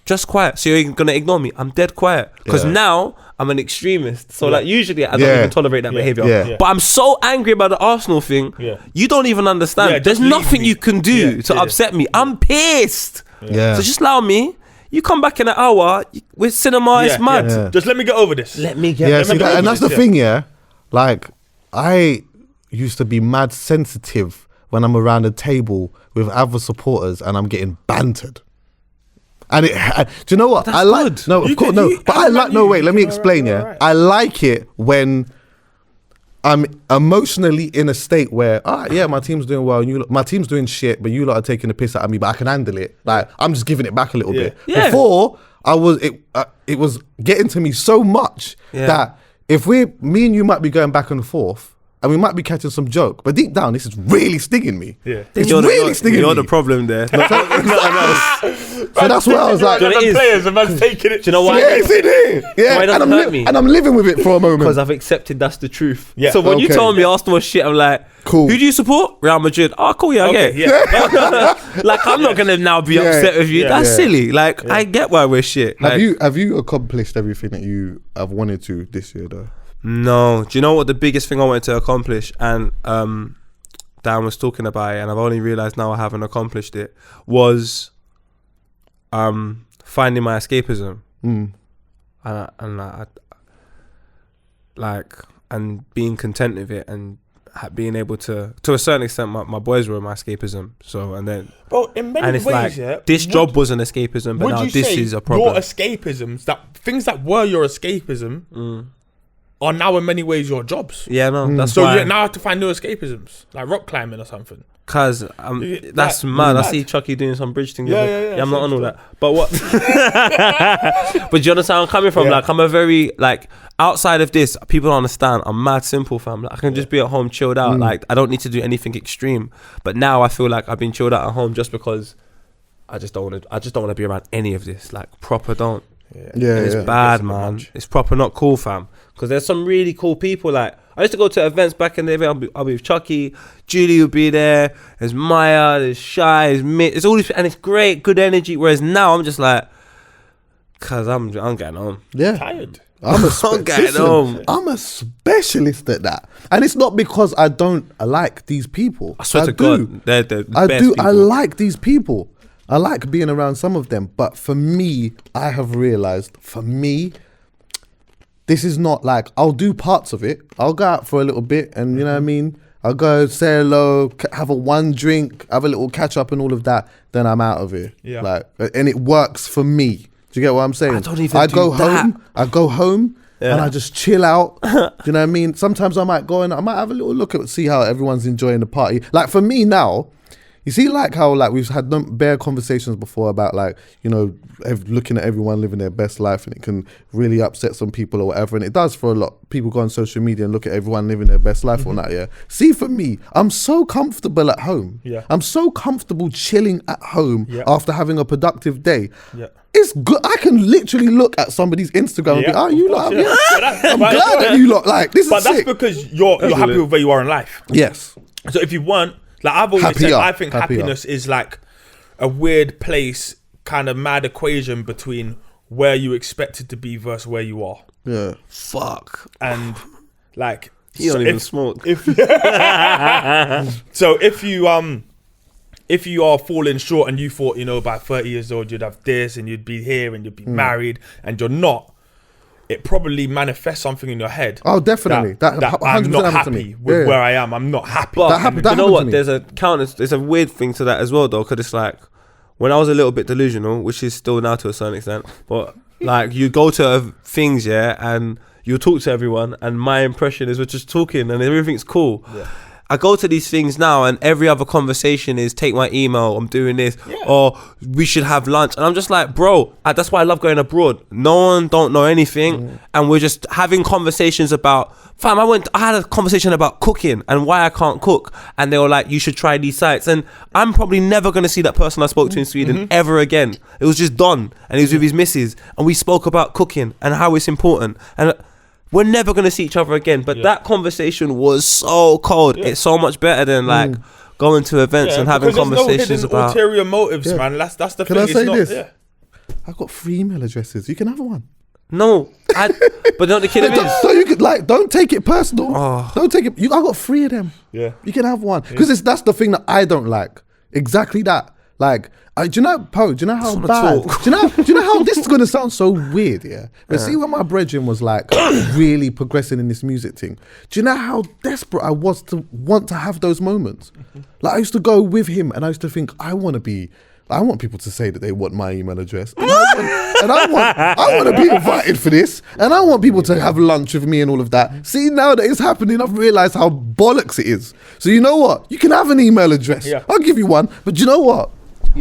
just quiet. So you're going to ignore me. I'm dead quiet. Because now I'm an extremist. So like usually I don't even tolerate that behavior. Yeah. But I'm so angry about the Arsenal thing. Yeah. You don't even understand. Yeah, there's nothing you can do to upset me. I'm pissed. Yeah. So just allow me. You come back in an hour with cinema. It's mad. Yeah. Just let me get over this. Let me get over this. And that's the thing, Like, I used to be mad sensitive when I'm around a table with other supporters and I'm getting bantered. And do you know what? That's I like good. No, of course, no. But I like let me explain. Right. I like it when I'm emotionally in a state where my team's doing well and my team's doing shit, but you lot are taking the piss out of me, but I can handle it. Like I'm just giving it back a little bit. Yeah. Before it was getting to me so much that if me and you might be going back and forth, and we might be catching some joke, but deep down, this is really stinging me. Yeah. It's really stinging me. You're the problem there. So that's why I was like, players, a man's taking it. Do you know why? yeah, it's in here. Yeah, Why it doesn't hurt me? and I'm living with it for a moment. Because I've accepted that's the truth. Yeah. So when you Okay. told me Arsenal was shit, I'm like, Cool. Who do you support? Real Madrid. Oh, cool. Yeah, Okay, okay. yeah. Like, I'm not gonna now be Yeah. upset with you. Yeah. That's Yeah. silly. Like, I get why we're shit. Like, Have you accomplished everything that you have wanted to this year though? No. Do you know what the biggest thing I wanted to accomplish? And Dan was talking about it, and I've only realised now I haven't accomplished it. Was finding my escapism, and being content with it, and being able to a certain extent, my boys were my escapism. So and then, Bro, in many and it's ways, like yeah. this job was an escapism, but Would now you this say is a problem. your escapisms, that things that were your escapism, are now in many ways your jobs. Yeah, no, that's So why. you now have to find new escapisms, like rock climbing or something. Cause that's mad. I see Chucky doing some bridge thing. Yeah, I'm not on all that. But what? But do you understand where I'm coming from? Yeah. Like, I'm a very, like, outside of this, people don't understand. I'm mad simple, fam. Like, I can just be at home chilled out. Like, I don't need to do anything extreme. But now I feel like I've been chilled out at home just because I just don't want to be around any of this. Like, proper don't. Yeah, And it's yeah. bad, It's a bit man. much. It's proper not cool, fam. Because there's some really cool people. Like, I used to go to events back in the day. I'll be with Chucky, Julie would be there. There's Maya, there's Shy, there's Mitt. It's all this, and it's great, good energy. Whereas now I'm just like, cause I'm getting home. Yeah. Tired. I'm a getting home. I'm a specialist at that, and it's not because I don't like these people. I swear to do. God, they're the I best do. people. I like these people. I like being around some of them, but for me, I have realized, this is not like, I'll do parts of it. I'll go out for a little bit, and you know what I mean. I'll go say hello, have a one drink, have a little catch up, and all of that. Then I'm out of here. Yeah. Like, and it works for me. Do you get what I'm saying? I don't even do that. I go home. Yeah. And I just chill out. Do you know what I mean? Sometimes I might go and I might have a little look at, see how everyone's enjoying the party. Like for me now, you see, like how like we've had bare conversations before about like, you know, looking at everyone living their best life, and it can really upset some people or whatever, and it does for a lot. People go on social media and look at everyone living their best life or not. Yeah. See, for me, I'm so comfortable at home. Yeah. I'm so comfortable chilling at home Yeah. after having a productive day. Yeah. It's good. I can literally look at somebody's Instagram and be, oh, you lot. Yeah. I'm glad that you lot like this. But is that's sick. because you're happy with where you are in life. Yes. So if you weren't, like I've always said, Happier. I think Happier. happiness is like a weird place, kind of mad equation between where you expect it to be versus where you are. Yeah. Fuck. And like, You don't even smoke. So if you are falling short and you thought, you know, by 30 years old you'd have this and you'd be here and you'd be married and you're not, it probably manifests something in your head. Oh, definitely. That I'm 100% not happened to me. happy with Yeah. where I am. I'm not happy. But happened- you know happened what? to me. There's a weird thing to that as well, though, because it's like when I was a little bit delusional, which is still now to a certain extent, but like you go to things, yeah, and you talk to everyone, and my impression is we're just talking and everything's cool. Yeah. I go to these things now, and every other conversation is take my email, I'm doing this, or we should have lunch, and I'm just like, bro, that's why I love going abroad. No one don't know anything, and we're just having conversations about. Fam, I had a conversation about cooking and why I can't cook, and they were like, you should try these sites, and I'm probably never gonna see that person I spoke to in Sweden ever again. It was just Don, and he was with his missus, and we spoke about cooking and how it's important, and we're never going to see each other again. But that conversation was so cold. It's so much better than like going to events and having conversations no about ulterior motives, man. That's the Can thing. I say it's not, this? Yeah. I've got 3 email addresses. You can have one. no. But not the kid is. So you could like, don't take it personal. Oh. Don't take it. I got 3 of them. Yeah. You can have one because that's the thing that I don't like. Exactly that. Like, do you know, Poe? Do you know how bad? Do you know how this is gonna sound so weird? Yeah. But see, when my brethren was like really progressing in this music thing, do you know how desperate I was to want to have those moments? Like, I used to go with him, and I used to think, I want people to say that they want my email address, and I want to be invited for this, and I want people to have lunch with me and all of that. See, now that it's happening, I've realised how bollocks it is. So you know what? You can have an email address. Yeah. I'll give you one, but you know what?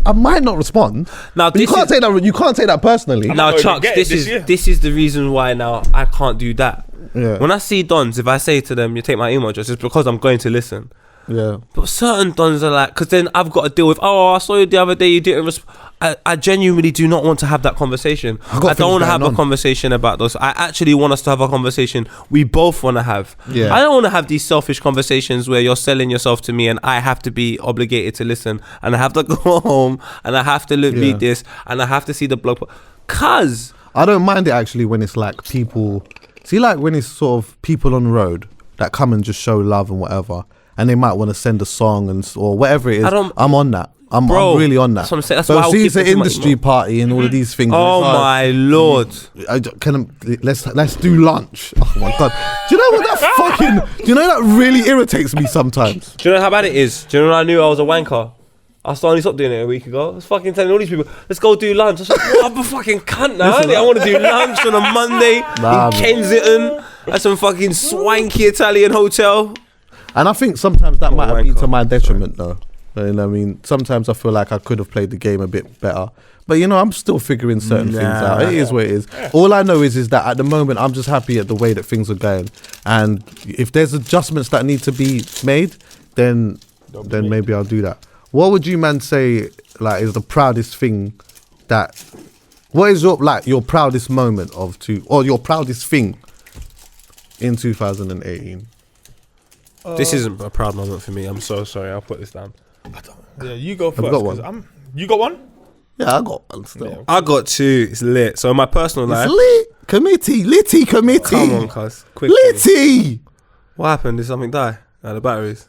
I might not respond. Now, But you this can't say that. You can't say that personally. Now, not Chuck, gonna get it this year. this is the reason why now I can't do that. Yeah. When I see dons, if I say to them, you take my email address, it's because I'm going to listen. Yeah. But certain dons are like, because then I've got to deal with, I saw you the other day, you didn't I genuinely do not want to have that conversation. I don't want to have a conversation about those. I actually want us to have a conversation we both want to have. Yeah. I don't want to have these selfish conversations where you're selling yourself to me and I have to be obligated to listen and I have to go home and I have to read this and I have to see the blog. Cause I don't mind it actually when it's like people, see, like when it's sort of people on the road that come and just show love and whatever, and they might want to send a song or whatever it is. I'm on that. I'm really on that. That's what I'm saying. That's so why see, it's an industry party and all of these things. Oh my lord! Let's do lunch. Oh my god! Do you know what that fucking? Do you know that really irritates me sometimes? Do you know how bad it is? Do you know when I knew I was a wanker? I started stopped doing it a week ago. I was fucking telling all these people, let's go do lunch. I was like, I'm a fucking cunt now. I want to do lunch on a Monday in Kensington at some fucking swanky Italian hotel. And I think sometimes that might have been to my detriment though. You know what I mean? Sometimes I feel like I could have played the game a bit better. But you know, I'm still figuring certain things out. It is what it is. Yeah. All I know is that at the moment, I'm just happy at the way that things are going. And if there's adjustments that need to be made, then maybe I'll do that. What would you, man, say like is the proudest thing what is your proudest moment or your proudest thing in 2018? This isn't a proud moment for me. I'm so sorry. I'll put this down. Yeah, you go first. I've got one. You got one? Yeah, I got one still. Yeah. I got two. It's lit. So in my personal life, lit committee. Come on, cuz. Quickly. Litty. What happened? Did something die? The batteries.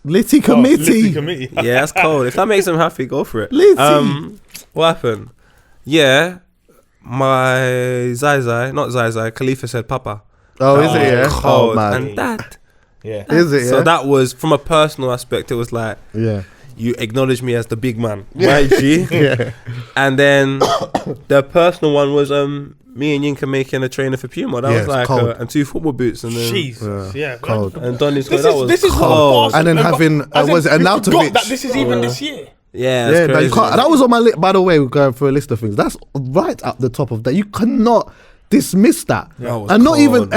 Litty committee. Yeah, that's cold. If that makes them happy, go for it. Litty. What happened? Yeah, my Zai, Khalifa said Papa. Oh, is it? Yeah. Cold. Oh man. And Dad. Yeah. Is it? Yeah? So that was from a personal aspect. It was like, you acknowledge me as the big man, right, G? Yeah. And then the personal one was me and Yinka making a trainer for Puma. That was like and 2 football boots and then Jesus, yeah, cold. And Donny's this is cold. And then having was it Arnautovic? That this is even this year. Yeah, yeah. That was on my list. By the way, we're going through a list of things. That's right up the top of that. You cannot dismiss that. And not even,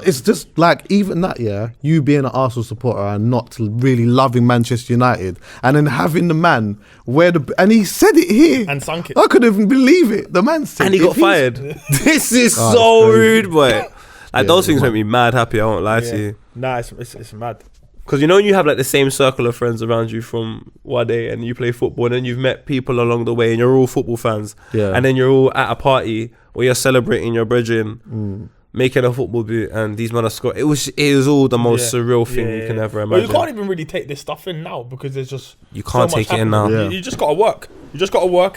it's just like even that, you being an Arsenal supporter and not really loving Manchester United, and then having the man and he said it here and sunk it. Oh, I couldn't even believe it. The man said, and he got fired. This is so rude, boy. Like those things make me mad happy. I won't lie to you. Nah, it's mad. Because you know when you have like the same circle of friends around you from Wade and you play football, and then you've met people along the way and you're all football fans, and then you're all at a party where you're celebrating your brethren making a football boot and these men are scoring. It was all the most surreal thing you can ever imagine. Well, you can't even really take this stuff in now because there's just you can't take it in now. You just gotta work.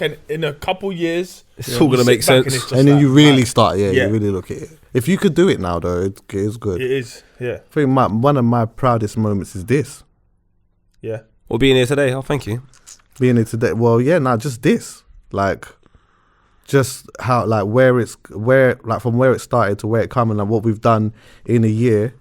And in a couple years it's all gonna make sense. And then you really start, you really look at it. If you could do it now though, it is good. It is, yeah. I think one of my proudest moments is this. Yeah. Well, being here today, thank you. Being here today, just this. Like, just how, like, from where it started to where it come and like what we've done in a year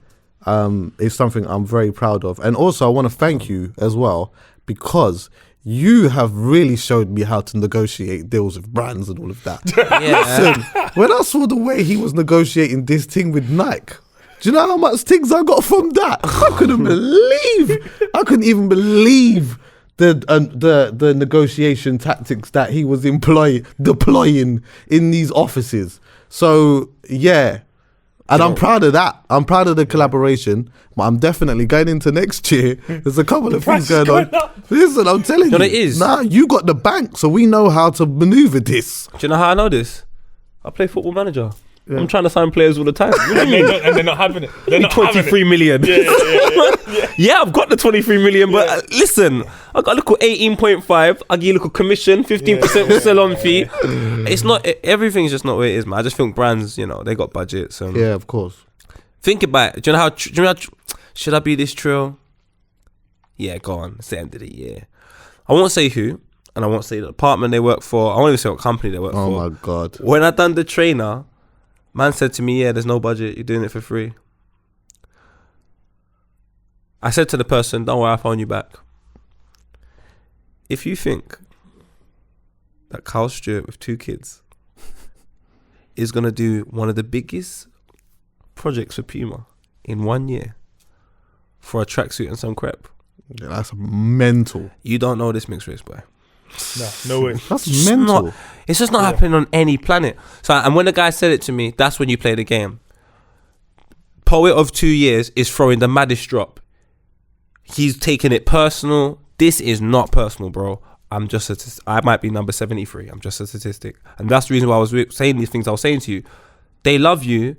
is something I'm very proud of. And also I want to thank you as well, because you have really showed me how to negotiate deals with brands and all of that. Listen, when I saw the way he was negotiating this thing with Nike, do you know how much things I got from that? I couldn't even believe the negotiation tactics that he was deploying in these offices. So and I'm proud of that. I'm proud of the collaboration, but I'm definitely going into next year. There's a couple of things going on. Listen, I'm telling you. No, it is. Nah, you got the bank, so we know how to maneuver this. Do you know how I know this? I play Football Manager. I'm trying to sign players all the time. and they're not having it. They're not 23 million. Yeah, I've got the 23 million, but listen, I got a little 18.5. I give you a little commission, 15% sell-on fee. It's not, everything's just not where it is, man. I just think brands, they got budgets. Yeah, of course. Think about it. Do you know how should I be this trill? Yeah, go on. It's the end of the year. I won't say who, and I won't say the department they work for. I won't even say what company they work for. Oh my God. When I done the trainer, man said to me, there's no budget. You're doing it for free. I said to the person, don't worry, I'll phone you back. If you think that Carl Stewart with 2 kids is going to do one of the biggest projects for Puma in 1 year for a tracksuit and some crepe. Yeah, that's mental. You don't know this mixed race boy. No way. That's mental. It's just not happening on any planet. So, and when the guy said it to me, that's when you play the game. Poet of 2 years is throwing the maddest drop. He's taking it personal. This is not personal, bro. I might be number 73. I'm just a statistic. And that's the reason why I was saying these things I was saying to you. They love you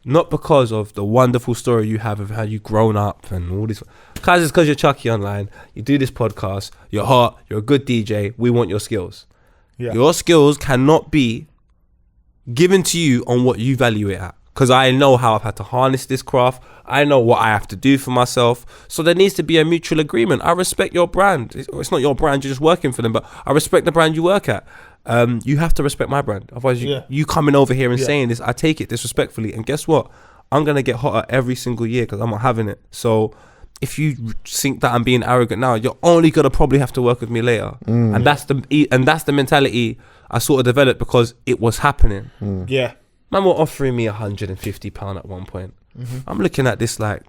not because of the wonderful story you have of how you grown up and all this. Guys, it's because you're Chucky online. You do this podcast. You're hot. You're a good DJ. We want your skills. Yeah. Your skills cannot be given to you on what you value it at. Because I know how I've had to harness this craft. I know what I have to do for myself. So there needs to be a mutual agreement. I respect your brand. It's not your brand. You're just working for them. But I respect the brand you work at. You have to respect my brand. Otherwise, you coming over here and saying this, I take it disrespectfully. And guess what? I'm going to get hotter every single year because I'm not having it. So if you think that I'm being arrogant now, you're only going to probably have to work with me later. And that's the mentality I sort of developed because it was happening. Yeah. Man were offering me £150 at one point. I'm looking at this like,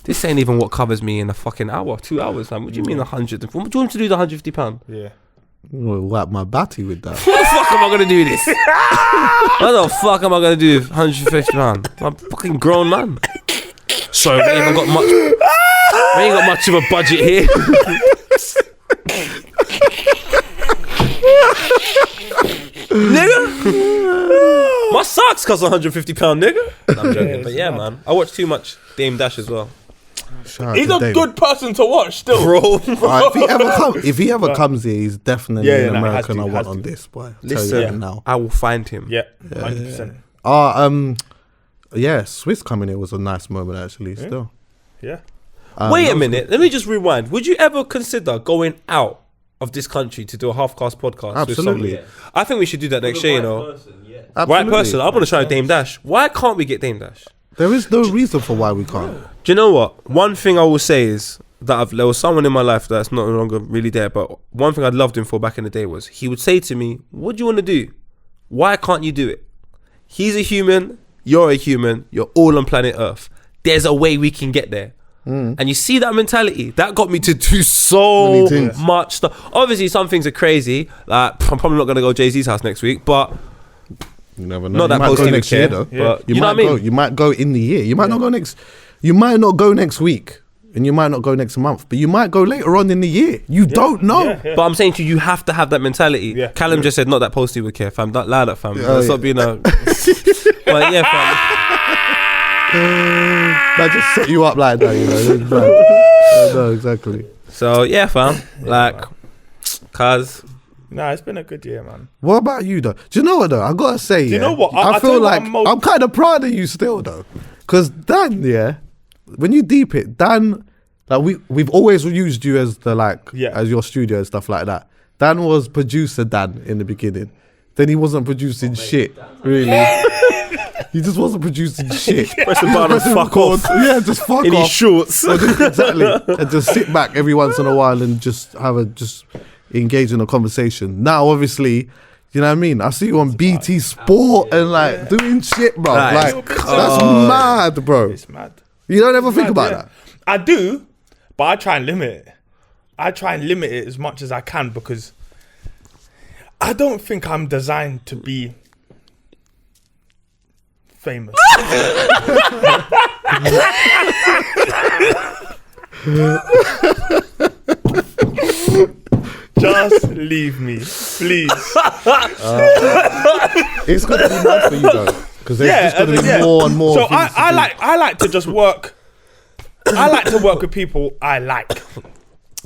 this ain't even what covers me in a fucking hour, 2 hours. Man. What do you mean 100? What do you want me to do the £150? Yeah. Well, whack my batty with that. What the fuck am I going to do this? What the fuck am I going to do with £150? I'm a fucking grown man. Sorry, we ain't got much of a budget here. Nigga, my socks cost £150, nigga. No, I'm joking, but yeah, man, I watch too much Dame Dash as well. He's a good person to watch, still, bro. If he ever comes here, he's definitely an American I want on this. Boy, listen, now I will find him. Yeah, 100%. Swiss coming here was a nice moment actually. Still, yeah. Wait a minute, let me just rewind. Would you ever consider going out of this country to do a Halfcast podcast? Absolutely. With somebody? I think we should do that next year, you know. Right person. I want to try Dame Dash. Why can't we get Dame Dash? There is no reason for why we can't. Do you know what? One thing I will say is that there was someone in my life that's no longer really there, but one thing I'd loved him for back in the day was he would say to me, what do you want to do? Why can't you do it? He's a human, you're a human, you're all on planet Earth. There's a way we can get there. And you see that mentality, that got me to do so much stuff. Obviously, some things are crazy. Like, I'm probably not going to go Jay-Z's house next week, but you never know. Not that Postie would care, though. But you know what I mean? You might go in the year. You might not go next. You might not go next week, and you might not go next month, but you might go later on in the year. You don't know. But I'm saying to you, you have to have that mentality. Calum just said, not that Postie would care, fam. Don't lie that, fam. Stop being a. But yeah, fam. That just set you up like that, you know. No, exactly. So yeah, fam. Like, cause. Nah, it's been a good year, man. What about you, though? Do you know what, though? I gotta say, you know what? I feel like I'm kind of proud of you still, though, because Dan, when you deep it, Dan, like we've always used you as as your studio and stuff like that. Dan was producer Dan in the beginning. Then he wasn't producing shit, really. He just wasn't producing shit. Press the button and fuck off. Yeah, just fuck off. In his shorts. Exactly. And just sit back every once in a while and just engage in a conversation. Now, obviously, you know what I mean? I see you on BT Sport and doing shit, bro. That's mad, bro. It's mad. You don't ever think about that? I do, but I try and limit it. I try and limit it as much as I can because I don't think I'm designed to be famous. Just leave me, please. It's going to be nice for you, though, because there's just going to be more and more. So I like to just work. I like to work with people I like,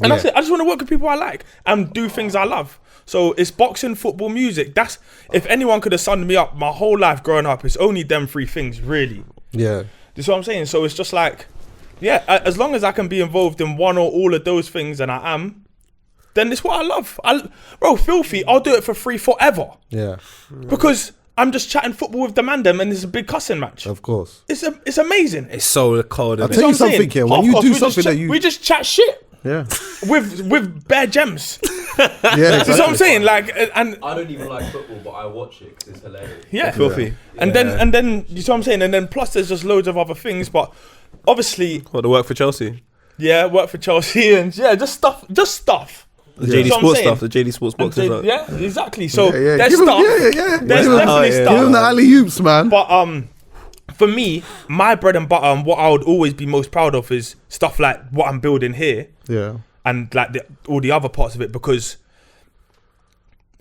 and that's it. I just want to work with people I like and do things I love. So it's boxing, football, music. That's, if anyone could have summed me up my whole life growing up, it's only them three things, really. Yeah. That's what I'm saying. So it's just like, as long as I can be involved in one or all of those things, and I am, then it's what I love. Bro, filthy, I'll do it for free forever. Yeah. Because I'm just chatting football with the man them, and it's a big cussing match. Of course. It's amazing. It's so cold. I'll tell you something here. When you do something that you... We just chat shit. Yeah. With bare gems. Yeah, So what I'm saying, like, and I don't even like football, but I watch it 'cause it's hilarious. yeah, Filthy. and then you see what I'm saying, and then plus there's just loads of other things, but obviously, What, the work for Chelsea? yeah, work for Chelsea and just stuff. The JD So I'm Sports saying- stuff, the JD Sports boxes. like- Yeah, exactly. So yeah. there's Give him- stuff. yeah. There's Give him- definitely yeah. stuff. Give him the alley oops, man. But for me, my bread and butter and what I would always be most proud of is stuff like what I'm building here Yeah. and like all the other parts of it, because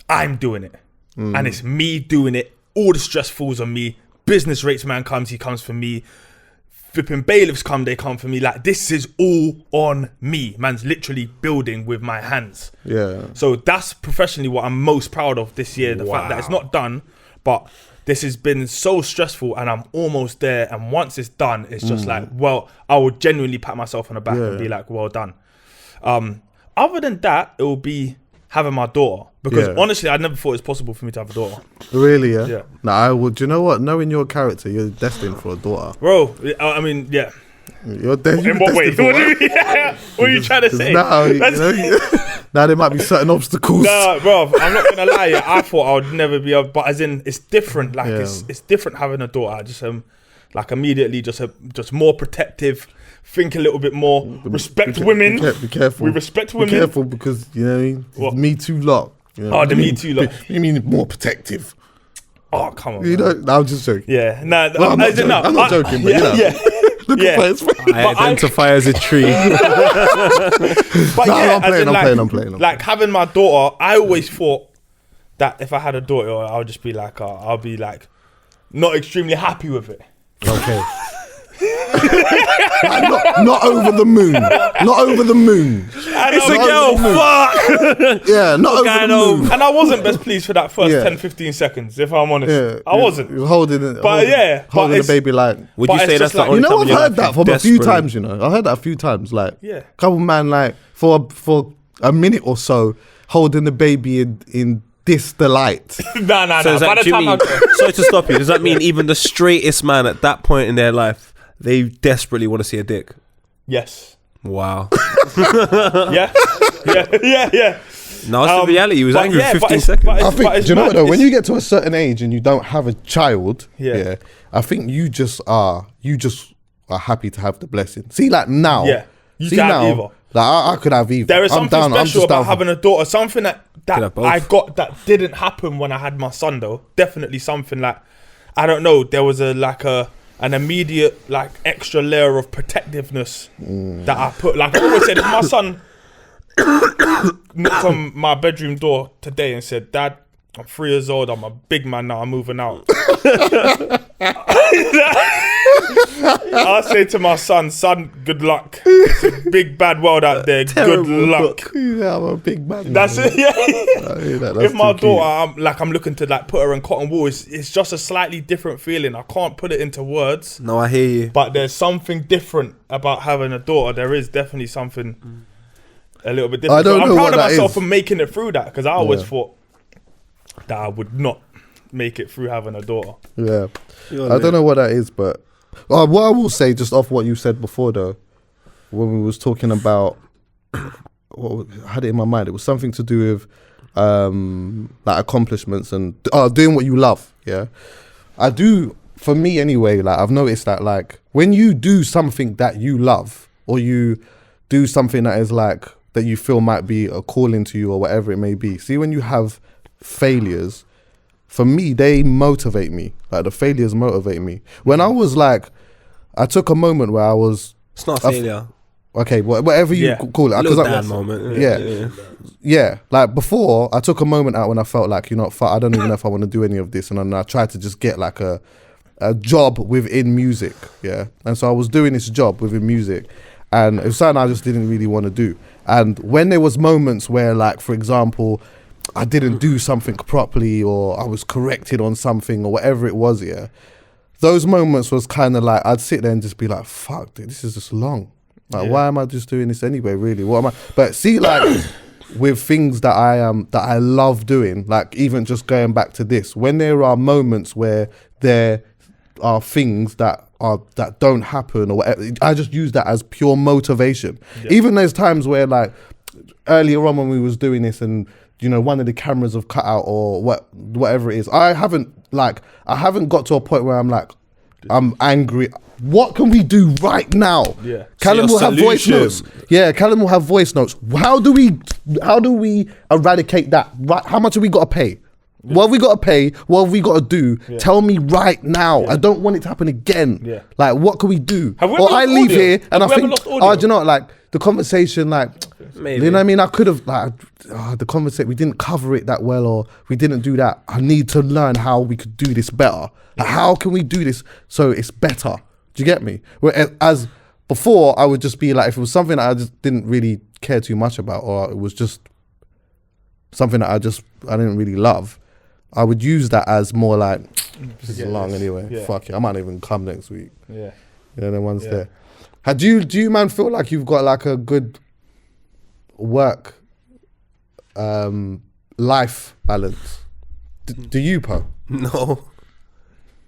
I'm doing it and it's me doing it. All the stress falls on me. Business rates man comes, he comes for me. Flipping bailiffs come, they come for me. Like, this is all on me. Man's literally building with my hands. Yeah. So that's professionally what I'm most proud of this year. The fact that it's not done, but this has been so stressful and I'm almost there. And once it's done, it's just like, well, I will genuinely pat myself on the back and be like, well done. Other than that, it will be having my daughter. Because honestly, I never thought it was possible for me to have a daughter. Really, yeah? Yeah. Nah, I would. You know what? Knowing your character, you're destined for a daughter. Bro, I mean, yeah. You're destined. In what way? What are you trying to say? Now, now there might be certain obstacles. No, bro, I'm not gonna lie. Yeah, I thought I would never be able, but as in, it's different. Like it's different having a daughter. I just like immediately just more protective. Think a little bit more. Respect women. Be careful. We respect women. Be careful because you know what I mean. What? Me Too lot. You know, Oh, the Me Too lot. You mean more protective? Oh, come on. You man. know, I'm just joking. Yeah, no, Well, I'm not joking, but you know. Look Yeah. at his face. I identify as a tree. But No, yeah, I'm playing. Like having my daughter, I always thought that if I had a daughter, I'll just be like, I'll be like, not extremely happy with it. Okay. not over the moon. Not over the moon. It's a girl, fuck! Yeah, not over going the moon. And I wasn't best pleased for that first Yeah. 10-15 seconds, if I'm honest. Yeah, I wasn't. He was holding it. But yeah, but holding the it's- baby like. Would But you it's say just that's the like- only You know, time I've in your heard life that you from a few desperately- times. You know, I heard that a few times. Like, Yeah. couple man, like for a minute or so, holding the baby in this delight. No. So does By that, the do you time mean, sorry to stop you, does that mean even the straightest man at that point in their life, they desperately want to see a dick? Yes. Wow. Yeah. Yeah. No, it's the reality. He was but angry yeah, for but 15 it's- seconds. but I it's- think. but it's Do you know what mad. though? When It's- you get to a certain age and you don't have a child, Yeah. I think you just are happy to have the blessing. See, like now, Yeah. You see can have now, either. like I could have either. There is I'm something down, I'm special just down about having a daughter. Something that have both. I got that didn't happen when I had my son though. Definitely something like, I don't know. There was an immediate like extra layer of protectiveness that I put. Like I always said, if my son knocked on my bedroom door today and said, "Dad, I'm 3 years old. I'm a big man now. I'm moving out." I'll say to my son, good luck. It's a big bad world out there. Good luck. Yeah, I'm a big man. That's it. Yeah. I hear that. That's If my too cute. daughter, I'm looking to like put her in cotton wool. It's just a slightly different feeling. I can't put it into words, No, I hear you. but there's something different about having a daughter. There is definitely something a little bit different. I don't So I'm know proud what of that myself is. for making it through that, because I always Yeah. thought that I would not make it through having a daughter. Yeah, I don't know what that is, but what I will say, just off what you said before, though, when we was talking about, I had it in my mind. It was something to do with like accomplishments and doing what you love. Yeah, I do. For me, anyway, like I've noticed that, like when you do something that you love, or you do something that is like that you feel might be a calling to you or whatever it may be. See, when you have failures, for me, they motivate me. Like the failures motivate me. When I was like, I took a moment where I was It's not a failure. okay, whatever you Yeah. call it. A little 'Cause dad moment. yeah, like before, I took a moment out when I felt like, you know, I don't even know if I want to do any of this, and then I tried to just get like a job within music, yeah. And so I was doing this job within music, and it was something I just didn't really want to do. And when there was moments where, like, for example, I didn't do something properly, or I was corrected on something, or whatever it was, yeah, those moments was kind of like, I'd sit there and just be like, fuck, dude, this is just long. Like, why am I just doing this anyway, really? What am I? But see, like, with things that I love doing, like even just going back to this, when there are moments where there are things that don't happen or whatever, I just use that as pure motivation. Even there's times where, like, earlier on when we was doing this, and you know, one of the cameras have cut out or whatever it is. I haven't got to a point where I'm like, I'm angry. What can we do right now? Yeah. Calum will have voice notes. Yeah, Calum will have voice notes. How do we eradicate that? Right? How much have we got to pay? Yeah. What have we got to pay? What have we got to do? Yeah. Tell me right now. Yeah. I don't want it to happen again. Yeah. Like, what can we do? Or I leave here and I think, do you know what, like, the conversation, like, maybe. You know what I mean? I could have, like, the conversation, we didn't cover it that well, or we didn't do that. I need to learn how we could do this better. Like, how can we do this so it's better? Do you get me? Whereas before, I would just be like, if it was something that I just didn't really care too much about, or it was just something that I didn't really love, I would use that as more like, this is long anyway. Yeah. Fuck it, I might even come next week. Yeah, the one's there. Do you man feel like you've got like a good work life balance? Do you, Po? No.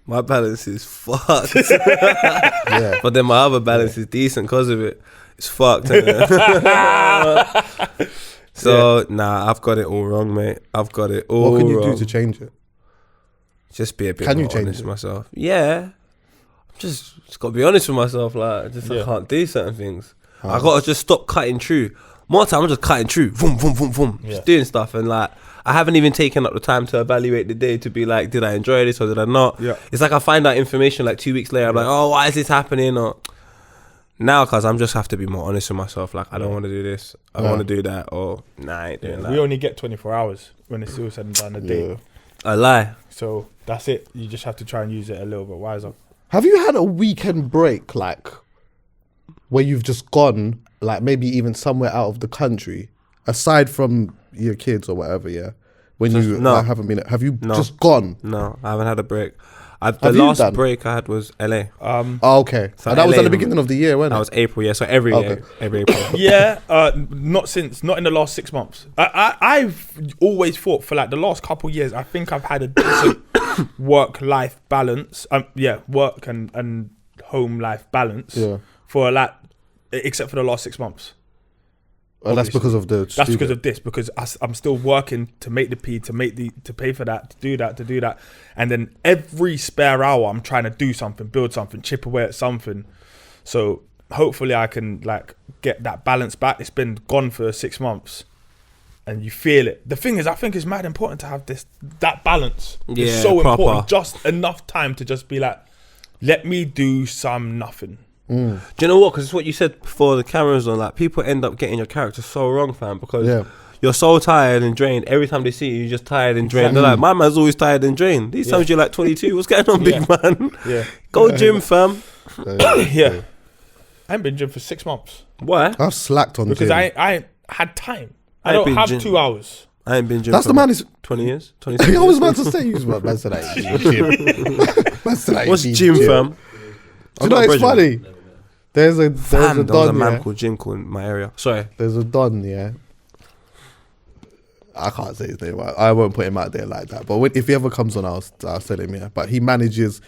My balance is fucked. Yeah. But then my other balance is decent because of it. It's fucked. So, nah, I've got it all wrong, mate. I've got it all wrong. What can you do to change it? Just be a bit more honest with myself. Yeah. Just got to be honest with myself. Like, I can't do certain things. I got to just stop cutting through. More time, I'm just cutting through. Boom, boom, boom, boom. Yeah. Just doing stuff. And like, I haven't even taken up the time to evaluate the day to be like, did I enjoy this or did I not? Yeah. It's like I find out information like 2 weeks later. I'm like, oh, why is this happening? Or now, because I'm just have to be more honest with myself. Like, I don't want to do this. I want to do that. Or, nah, I ain't doing that. We only get 24 hours when it's all said and done a day. I lie. So that's it. You just have to try and use it a little bit wiser. Have you had a weekend break, like, where you've just gone, like, maybe even somewhere out of the country, aside from your kids or whatever, when you haven't been, have you just gone? No, I haven't had a break. The last break I had was LA. Okay. So and that was at the beginning of the year, wasn't it? That was April, so every year. Every April. Not in the last 6 months. I've always thought for like the last couple of years, I think I've had a decent work-life balance. Work and home life balance. Yeah. For like, except for the last 6 months. Well, that's because of the. That's because of this. Because I'm still working to make the P, to pay for that, to do that, and then every spare hour I'm trying to do something, build something, chip away at something. So hopefully I can like get that balance back. It's been gone for 6 months, and you feel it. The thing is, I think it's mad important to have that balance. Yeah, it's so proper. important. Just enough time to just be like, let me do some nothing. Do you know what? Because it's what you said before the cameras on. Like, people end up getting your character so wrong, fam. Because you're so tired and drained. Every time they see you, you're just tired and drained. They're like, my man's always tired and drained. These times you're like 22. What's going on, big man? Yeah. Go gym, fam. I ain't been gym for 6 months. Why? I've slacked on because gym. I had time. I don't have 2 hours. I ain't been gym. That's the man is 20 years. 26 years. I was about to say you was man said What's gym, fam? Do you know it's funny? There's a don. There was a man called Jim called in my area. Sorry. There's a don, I can't say his name. I won't put him out there like that. But if he ever comes on, I'll tell him, But he manages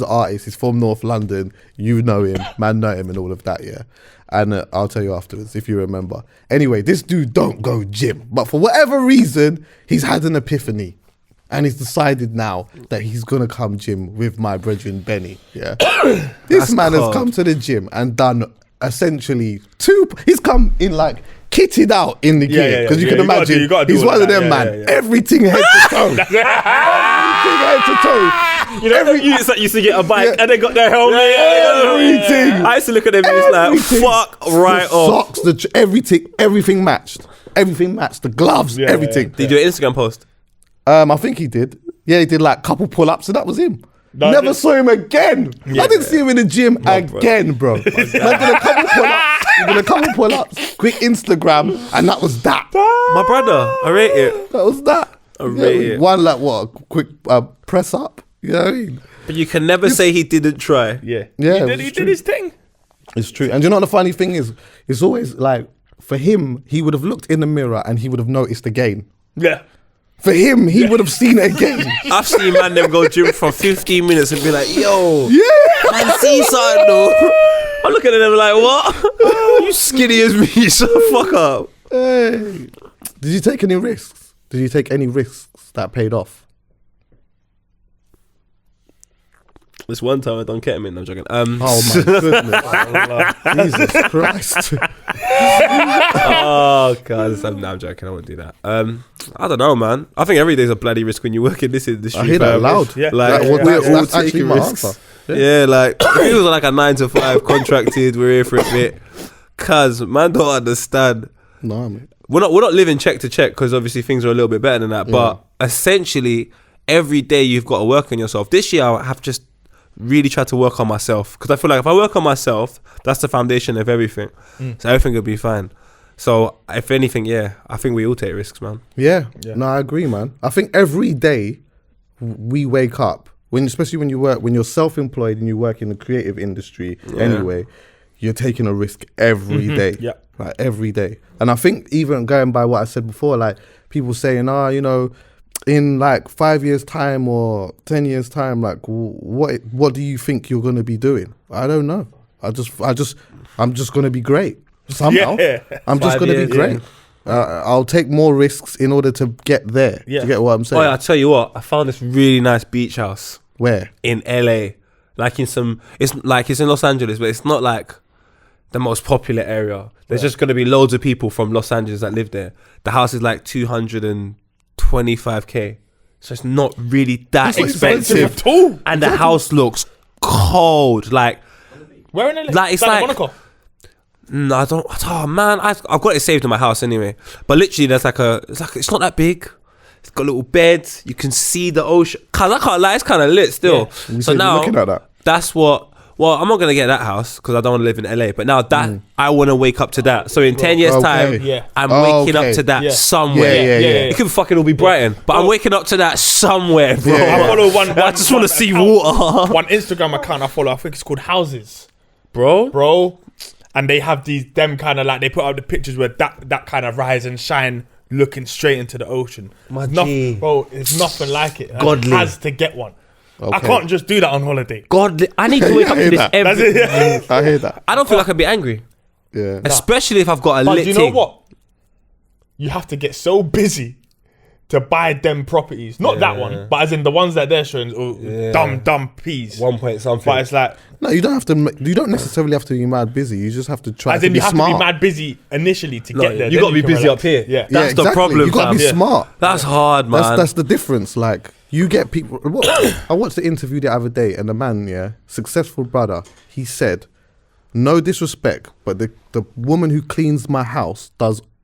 artists. He's from North London. You know him. Man know him and all of that, And I'll tell you afterwards if you remember. Anyway, this dude don't go gym. But for whatever reason, he's had an epiphany. And he's decided now that he's going to come gym with my brethren Benny. This man has come to the gym and done essentially he's come in like kitted out in the gear. Because you can imagine, he's one of them, man. Everything head to toe. Everything head to toe. You know, every units that used to get a bike and they got their helmet. Everything. I used to look at them and it's like, fuck right off. Socks, everything matched. Everything matched. The gloves, everything. Did you do an Instagram post? I think he did. Yeah, he did like a couple pull-ups and that was him. Never saw him again. I didn't see him in the gym again, bro. He did a couple pull-ups, quick Instagram, and that was that. My brother, I rate it. That was that. I rate it. One like what? Quick press up. You know what I mean? But you can never say he didn't try. Yeah. He did his thing. It's true. And you know what the funny thing is? It's always like, for him, he would have looked in the mirror and he would have noticed the gain. Yeah. For him, he would have seen it again. I've seen man them go gym for 15 minutes and be like, yo, man, see something though. I'm looking at them like, what? You skinny as me, so fuck up. Hey. Did you take any risks? Did you take any risks that paid off? This one time I done ketamine. I'm joking. Oh my goodness! Jesus Christ! Oh god, I'm joking. I won't do that. I don't know, man. I think every day's a bloody risk when you work in this industry. I hear that loud. Yeah. Like that's actually my answer. Yeah, like if it was like a 9 to 5 contracted, we're here for a bit. Cause man don't understand. No, mate. We're not living check to check because obviously things are a little bit better than that. Yeah. But essentially, every day you've got to work on yourself. This year I have just really tried to work on myself because I feel like if I work on myself, that's the foundation of everything. So everything will be fine. So if anything, yeah, I think we all take risks, man. Yeah. No, I agree, man. I think every day we wake up, especially when you're self-employed and you work in the creative industry anyway, you're taking a risk every day. Yeah. Like every day. And I think even going by what I said before, like people saying, in like 5 years time or 10 years time, like what do you think you're going to be doing? I don't know. I'm just going to be great somehow. Yeah. I'm just going to be great. I'll take more risks in order to get there. Yeah. Do you get what I'm saying? Oh yeah, I tell you what, I found this really nice beach house. Where? In LA. Like it's in Los Angeles, but it's not like the most popular area. There's just going to be loads of people from Los Angeles that live there. The house is like 225k, so it's not really that expensive at all. And the house looks cold. Like Where in LA? Like, it's Santa like- Monica. no, I don't. Oh man, I've got it saved in my house anyway. But literally, there's it's not that big. It's got little beds. You can see the ocean. Cause I can't lie, it's kind of lit still. You So said you're now looking at that. that's what. Well, I'm not gonna get that house because I don't want to live in LA. But now that I want to wake up to that. So in 10 years Okay. time, Yeah. I'm waking Okay. up to that Yeah. somewhere. Yeah. It could fucking all be Brighton, but I'm waking up to that somewhere, bro. Yeah. I follow one. I just want to see account- water, One Instagram account I follow. I think it's called Houses, bro. and they have them kind of like they put out the pictures where that kind of rise and shine, looking straight into the ocean. My It's G. bro, it's nothing like it. Godly. I has to get one. I Okay. can't just do that on holiday. God, I need to wake up I to hear this that. That's every. it. I hear that. I don't feel like I'd be angry, Yeah. especially if I've got a But lit you know thing. what? You have to get so busy to buy them properties. Not that one, but as in the ones that they're showing. Dumb peas. 1 point something. But it's like, No, you don't have to. You don't necessarily have to be mad busy. You just have to try as to in be you have smart. to be mad busy initially to get there. you then got to be can busy relax. up here. Yeah. That's the problem, You got to be fam. smart. That's hard, man. That's the difference. Like you get people. I watched the interview the other day, and the man, successful brother, he said, "No disrespect, but the woman who cleans my house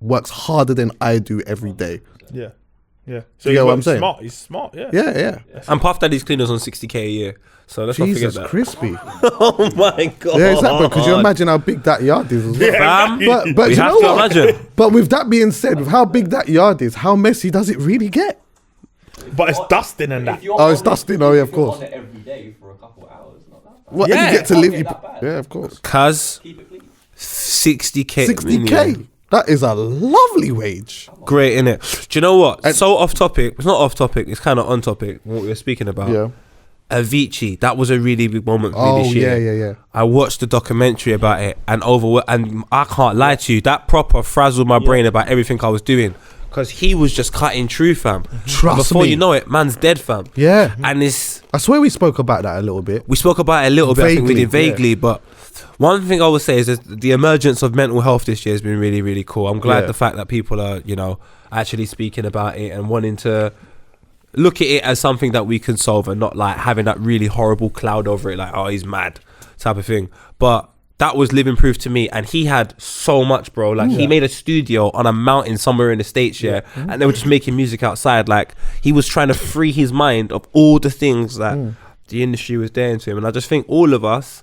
works harder than I do every day." Yeah. Yeah. So You get what I'm works saying? Smart. He's smart. Yeah. Yeah. And Puff Daddy's cleaners on 60k a year, so let's Jesus not forget that. crispy. Oh my god. Yeah, exactly. Because you imagine how big that yard is as well. Fam, But we you have know to what? imagine. But with that being said, with how big that yard is, how messy does it really get? But it's dusting and that. Oh, it's dusting. Oh, yeah, of course. On it every day for a couple of hours, not that bad. What? Yeah. And you get to Can't live. get that bad. Yeah, of course. Cuz Keep it clean. 60k. 60k. That is a lovely wage. Great, innit? Do you know what? So off topic. It's not off topic. It's kind of on topic. What we were speaking about. Yeah. Avicii. That was a really big moment for me Oh, this year. yeah. I watched the documentary about it and I can't lie to you. That proper frazzled my brain about everything I was doing. Because he was just cutting through, fam. Trust Before me. you know it, man's dead, fam. Yeah. And it's I swear we spoke about that a little bit. we spoke about it a little bit. I think we did Vaguely, vaguely, but one thing I would say is that the emergence of mental health this year has been really, really cool. I'm glad Yeah. the fact that people are, actually speaking about it and wanting to look at it as something that we can solve and not like having that really horrible cloud over it, like, oh, he's mad type of thing. But that was living proof to me, and he had so much, bro. Like he made a studio on a mountain somewhere in the States, and they were just making music outside. Like he was trying to free his mind of all the things that the industry was doing to him. And I just think all of us,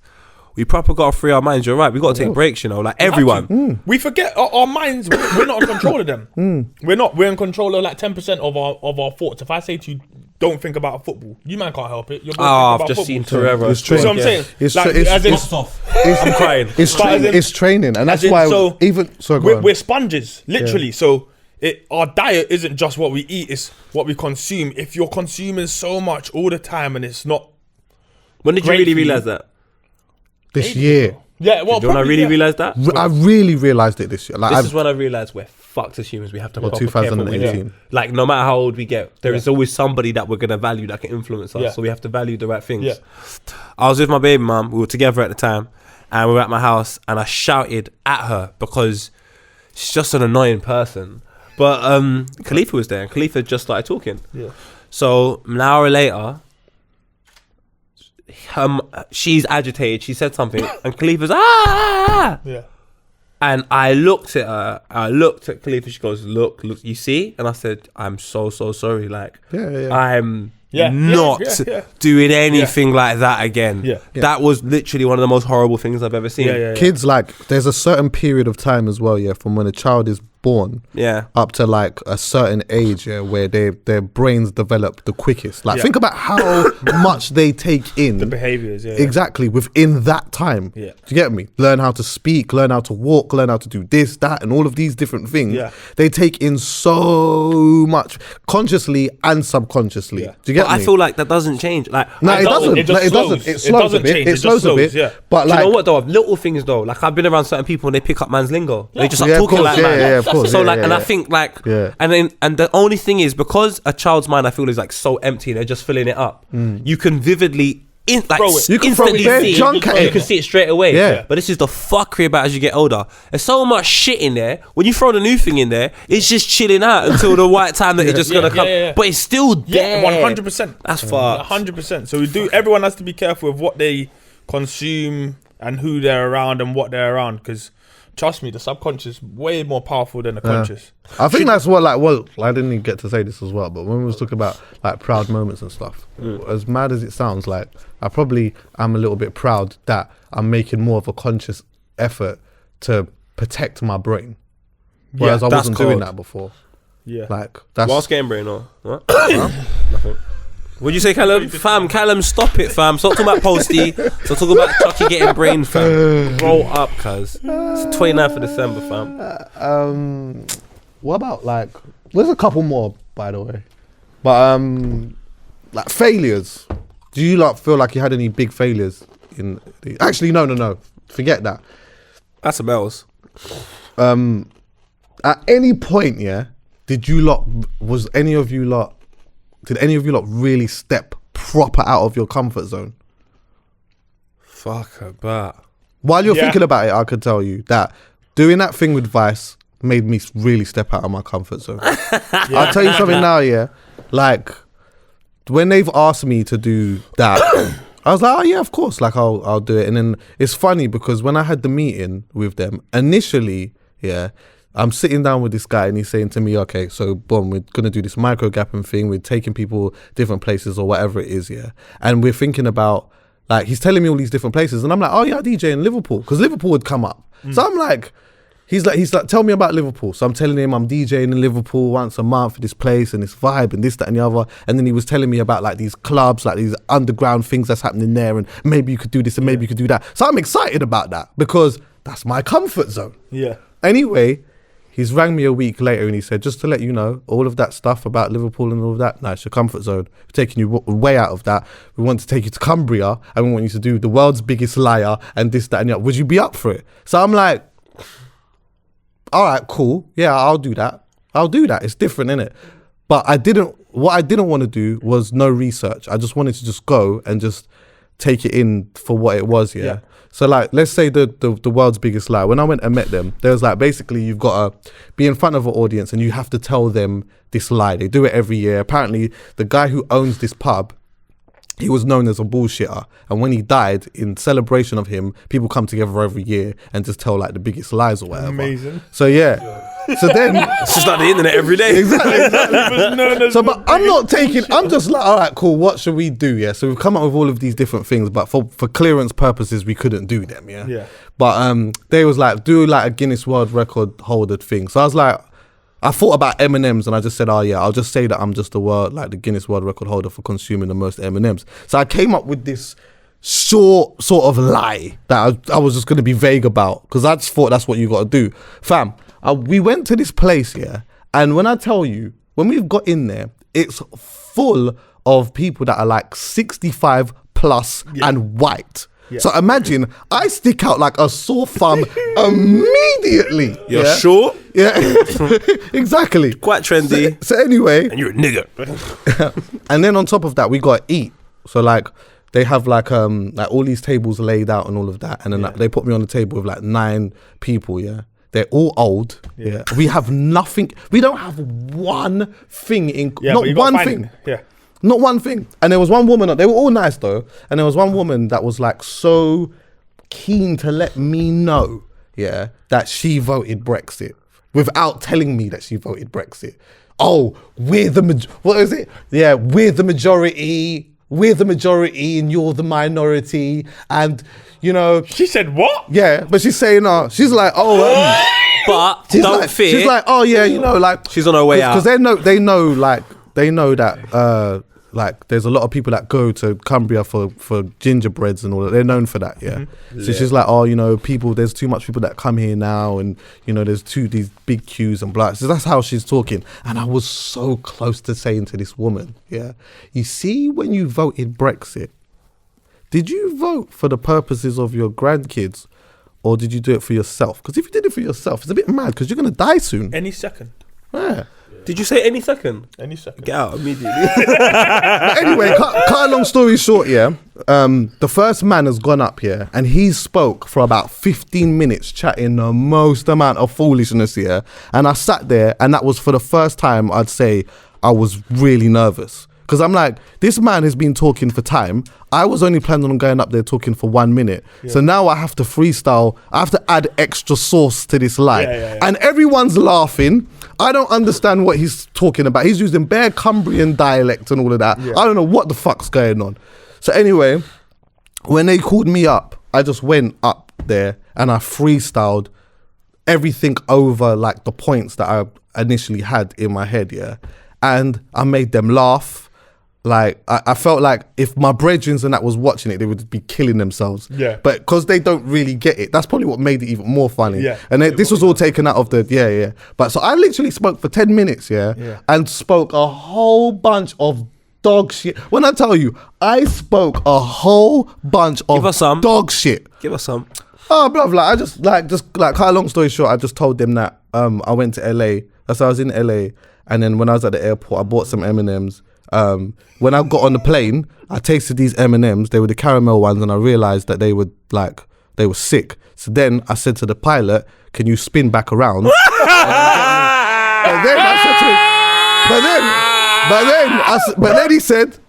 we proper got to free our minds. You're right. We got to take breaks, like everyone. We forget our minds. We're not in control of them. We're not. We're in control of like 10% of our thoughts. If I say to you, don't think about football, you man can't help it. You're going to think I've about just football. seen Torreira. It's You see what I'm Yeah. saying? It's Like, tra- it's- as in- it's- I'm crying. It's But as training. in- It's training, and that's as in, why so even. Sorry, go on. we're sponges, literally. So our diet isn't just what we eat; it's what we consume. If you're consuming so much all the time, and it's not When did you Great really for you. realize that? This year. Yeah, well, Do you know when I really realised that? I really realised it this year. Like, This is when I realised we're fucked as humans. We have to be proper careful with 2018. it. Like, no matter how old we get, there is always somebody that we're going to value that can influence us. Yeah. So we have to value the right things. Yeah. I was with my baby mum. We were together at the time. And we were at my house. And I shouted at her because she's just an annoying person. But Khalifa was there. And Khalifa just started talking. Yeah. So an hour later, she's agitated. She said something. And Khalifa's, ah! Yeah. And I looked at her. I looked at Khalifa. She goes, look, you see? And I said, I'm so sorry. Like, I'm not doing anything like that again. Yeah. That was literally one of the most horrible things I've ever seen. Kids, like, there's a certain period of time as well, from when a child is born up to like a certain age where their brains develop the quickest. Like, think about how much they take in the behaviors exactly within that time. Do you get me? Learn how to speak, learn how to walk, learn how to do this, that, and all of these different things. They take in so much consciously and subconsciously. Do you get me? I feel like that doesn't change. Like, no, it doesn't. It slows a bit. It slows a bit. But like, you know what though? Little things though. Like, I've been around certain people and they pick up man's lingo. They just start of talking course, like man. of course. So I think like, and the only thing is, because a child's mind I feel is like so empty and they're just filling it up. You can vividly instantly see it. You can see it straight away. But this is the fuckery about as you get older. There's so much shit in there. When you throw the new thing in there, it's just chilling out until the right time that it's just gonna come. But it's still there. 100%. That's fucked. 100%. So everyone has to be careful with what they consume and who they're around and what they're around, because trust me, the subconscious is way more powerful than the conscious. I think that's what, like, well, I didn't even get to say this as well, but when we was talking about like proud moments and stuff, as mad as it sounds, like, I probably am a little bit proud that I'm making more of a conscious effort to protect my brain, whereas I wasn't doing that before. Like, that's whilst getting brain or what? Nothing. What'd you say, Callum? Fam, Callum, stop it, fam. Stop talking about Postie. Stop talking about Chucky getting brain, fam. Roll up, cuz. It's the 29th of December, fam. What about, like, there's a couple more, by the way. But, like, failures. Do you, like, feel like you had any big failures in the... Actually, no. Forget that. That's a bells. At any point, did any of you lot really step proper out of your comfort zone? Fuck about. While you're thinking about it, I could tell you that doing that thing with Vice made me really step out of my comfort zone. I'll tell you something now, like, when they've asked me to do that, I was like, oh yeah, of course, like, I'll do it. And then it's funny because when I had the meeting with them initially, I'm sitting down with this guy and he's saying to me, okay, so boom, we're going to do this micro gapping thing. We're taking people different places or whatever it is, and we're thinking about, like, he's telling me all these different places and I'm like, oh yeah, I DJ in Liverpool, because Liverpool would come up. So I'm like, he's like, tell me about Liverpool. So I'm telling him I'm DJing in Liverpool once a month for this place and this vibe and this, that and the other. And then he was telling me about like these clubs, like these underground things that's happening there, and maybe you could do this and maybe you could do that. So I'm excited about that because that's my comfort zone. Anyway, he's rang me a week later and he said, just to let you know, all of that stuff about Liverpool and all of that, it's your comfort zone. We're taking you way out of that. We want to take you to Cumbria and we want you to do the world's biggest liar and this, that and the other. Would you be up for it? So I'm like, all right, cool. Yeah, I'll do that. It's different, innit? But what I didn't want to do was no research. I just wanted to just go and just take it in for what it was, So like, let's say the world's biggest lie. When I went and met them, there was like, basically you've got to be in front of an audience and you have to tell them this lie. They do it every year. Apparently the guy who owns this pub, he was known as a bullshitter. And when he died, in celebration of him, people come together every year and just tell like the biggest lies or whatever. Amazing. So so then it's just like the internet every day. Exactly. So, but I'm just like, all right, cool. What should we do? So we've come up with all of these different things, but for clearance purposes, we couldn't do them. But they was like, do like a Guinness World Record holder thing. So I was like, I thought about M&Ms and I just said, oh yeah, I'll just say that I'm just the Guinness World Record holder for consuming the most M&Ms. So I came up with this short sort of lie that I was just going to be vague about, because I just thought that's what you got to do. Fam, we went to this place, and when I tell you, when we've got in there, it's full of people that are like 65 plus and white. Yeah. So imagine I stick out like a sore thumb immediately. You're short, Yeah, exactly. quite trendy, So anyway, and you're a nigger. and then on top of that, we got to eat. So like they have like all these tables laid out and all of that, and then like, they put me on the table with like 9 people. Yeah, they're all old. Yeah, we have nothing. We don't have one thing in. Yeah, not but you gotta one find thing. it. Yeah. Not one thing. And there was one woman, they were all nice though, and there was one woman that was like so keen to let me know, yeah, that she voted Brexit without telling me that she voted Brexit. Oh, what is it? Yeah, we're the majority and you're the minority. And, you know. She said what? Yeah, but she's saying, she's like, But she's don't like, fear. she's like, oh yeah, you know, like. She's on her way out. Because they know that like there's a lot of people that go to Cumbria for gingerbreads and all that. They're known for that, yeah. So she's like, oh, you know, there's too much people that come here now, and you know, there's these big queues and blah. So that's how she's talking. And I was so close to saying to this woman, yeah, you see, when you voted Brexit, did you vote for the purposes of your grandkids, or did you do it for yourself? Because if you did it for yourself, it's a bit mad because you're gonna die soon. Any second. Yeah. Did you say any second? Any second. Get out immediately. But anyway, cut a long story short, yeah. The first man has gone up here, and he spoke for about 15 minutes, chatting the most amount of foolishness here. And I sat there, and that was for the first time I'd say I was really nervous. Because I'm like, this man has been talking for time. I was only planning on going up there talking for 1 minute. Yeah. So now I have to freestyle. I have to add extra sauce to this lie. Yeah. And everyone's laughing. I don't understand what he's talking about. He's using bare Cumbrian dialect and all of that. Yeah. I don't know what the fuck's going on. So anyway, when they called me up, I just went up there and I freestyled everything over like the points that I initially had in my head, yeah. And I made them laugh. Like, I felt like if my brethren and that was watching it, they would be killing themselves. Yeah. But because they don't really get it, that's probably what made it even more funny. Yeah. And this was all taken out of the, yeah. But so I literally spoke for 10 minutes, yeah. And spoke a whole bunch of dog shit. When I tell you, I spoke a whole bunch of dog shit. Give us some. Oh, bro, like, I just cut a long story short, I just told them that I went to LA. So I was in LA. And then when I was at the airport, I bought some M&Ms. When I got on the plane, I tasted these M&Ms. They were the caramel ones, and I realized that they were sick. So then I said to the pilot, "Can you spin back around?"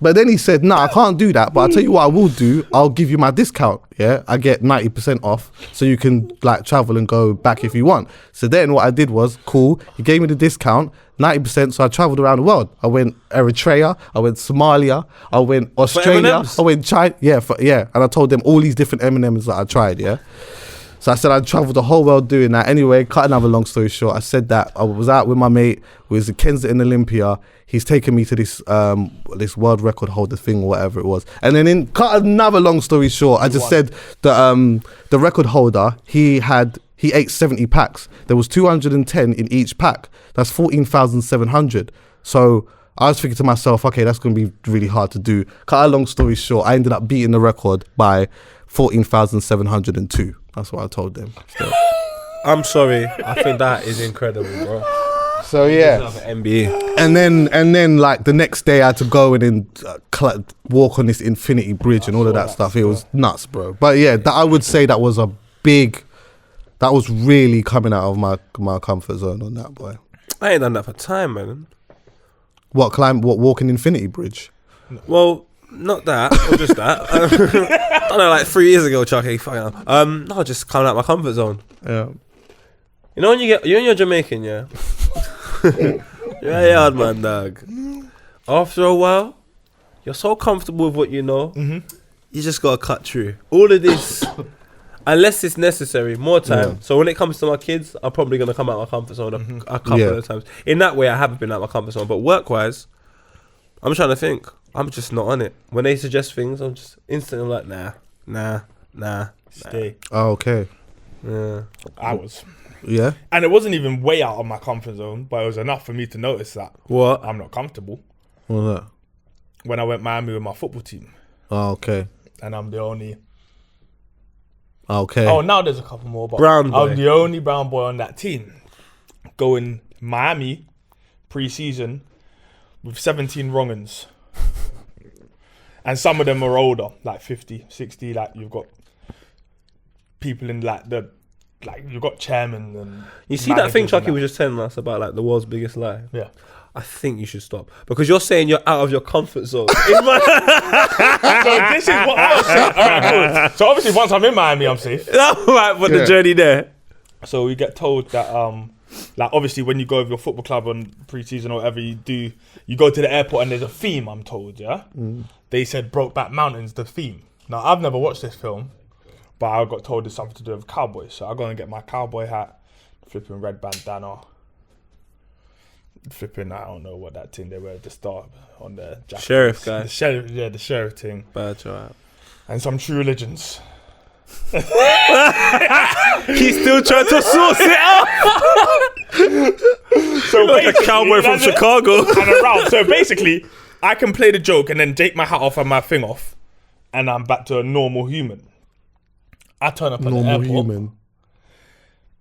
But then he said, "No, I can't do that. But I'll tell you what I will do. I'll give you my discount. Yeah, I get 90% off, so you can like travel and go back if you want." So then what I did was, cool. He gave me the discount, 90%. So I traveled around the world. I went Eritrea, I went Somalia, I went Australia, I went China. Yeah. And I told them all these different M&Ms that I tried. Yeah. So I said I traveled the whole world doing that. Anyway, cut another long story short, I said that I was out with my mate, who was at Kensington Olympia. He's taken me to this world record holder thing or whatever it was. And then cut another long story short, I just said that the record holder, he ate 70 packs. There was 210 in each pack. That's 14,700. So I was thinking to myself, okay, that's going to be really hard to do. Cut a long story short, I ended up beating the record by 14,702. That's what I told them. So. I'm sorry. I think that is incredible, bro. So yeah, NBA. And then like the next day I had to go and then walk on this infinity bridge and all of that stuff. It was nuts, bro. But yeah, I would say that was really coming out of my comfort zone on that, boy. I ain't done that for time, man. Walking infinity bridge? Well, not that, or just that. I don't know, like 3 years ago, Chucky. No, just coming out my comfort zone. Yeah. You know when you're Jamaican, yeah? You're a yard man, dog. After a while, you're so comfortable with what you know, you just gotta cut through. All of this, unless it's necessary, more time. Yeah. So when it comes to my kids, I'm probably gonna come out my comfort zone a couple of times. In that way, I haven't been out my comfort zone. But work-wise, I'm trying to think. I'm just not on it. When they suggest things, I'm just instantly like, nah. Stay. Oh, okay. Yeah. I was. Yeah. And it wasn't even way out of my comfort zone, but it was enough for me to notice that. What? I'm not comfortable. What's that? When I went Miami with my football team. Oh, okay. And I'm the only Okay. Oh, now there's a couple more, but Brown boy. I'm the only brown boy on that team. Going Miami pre-season with 17 wrong-uns. And some of them are older, like 50, 60. Like you've got people in you've got chairman and. You see that thing managers Chucky and was just telling us about like the world's biggest lie? Yeah. I think you should stop because you're saying you're out of your comfort zone. So this is what I was saying. All right, cool. So obviously once I'm in Miami, I'm safe. Right, but the journey there. So we get told that like obviously when you go with your football club on pre-season or whatever you do, you go to the airport and there's a theme, I'm told, yeah? They said Brokeback Mountain's the theme. Now I've never watched this film, but I got told it's something to do with cowboys. So I go and get my cowboy hat, flipping red bandana, flipping, I don't know what that thing they wear at the start on the jacket. Sheriff guy. The sheriff, yeah, the sheriff thing. Bad job. And some True Religions. He's still trying to source it out. So like a cowboy from Chicago. And around. So basically, I can play the joke and then take my hat off and my thing off, and I'm back to a normal human. I turn up at the airport. Human.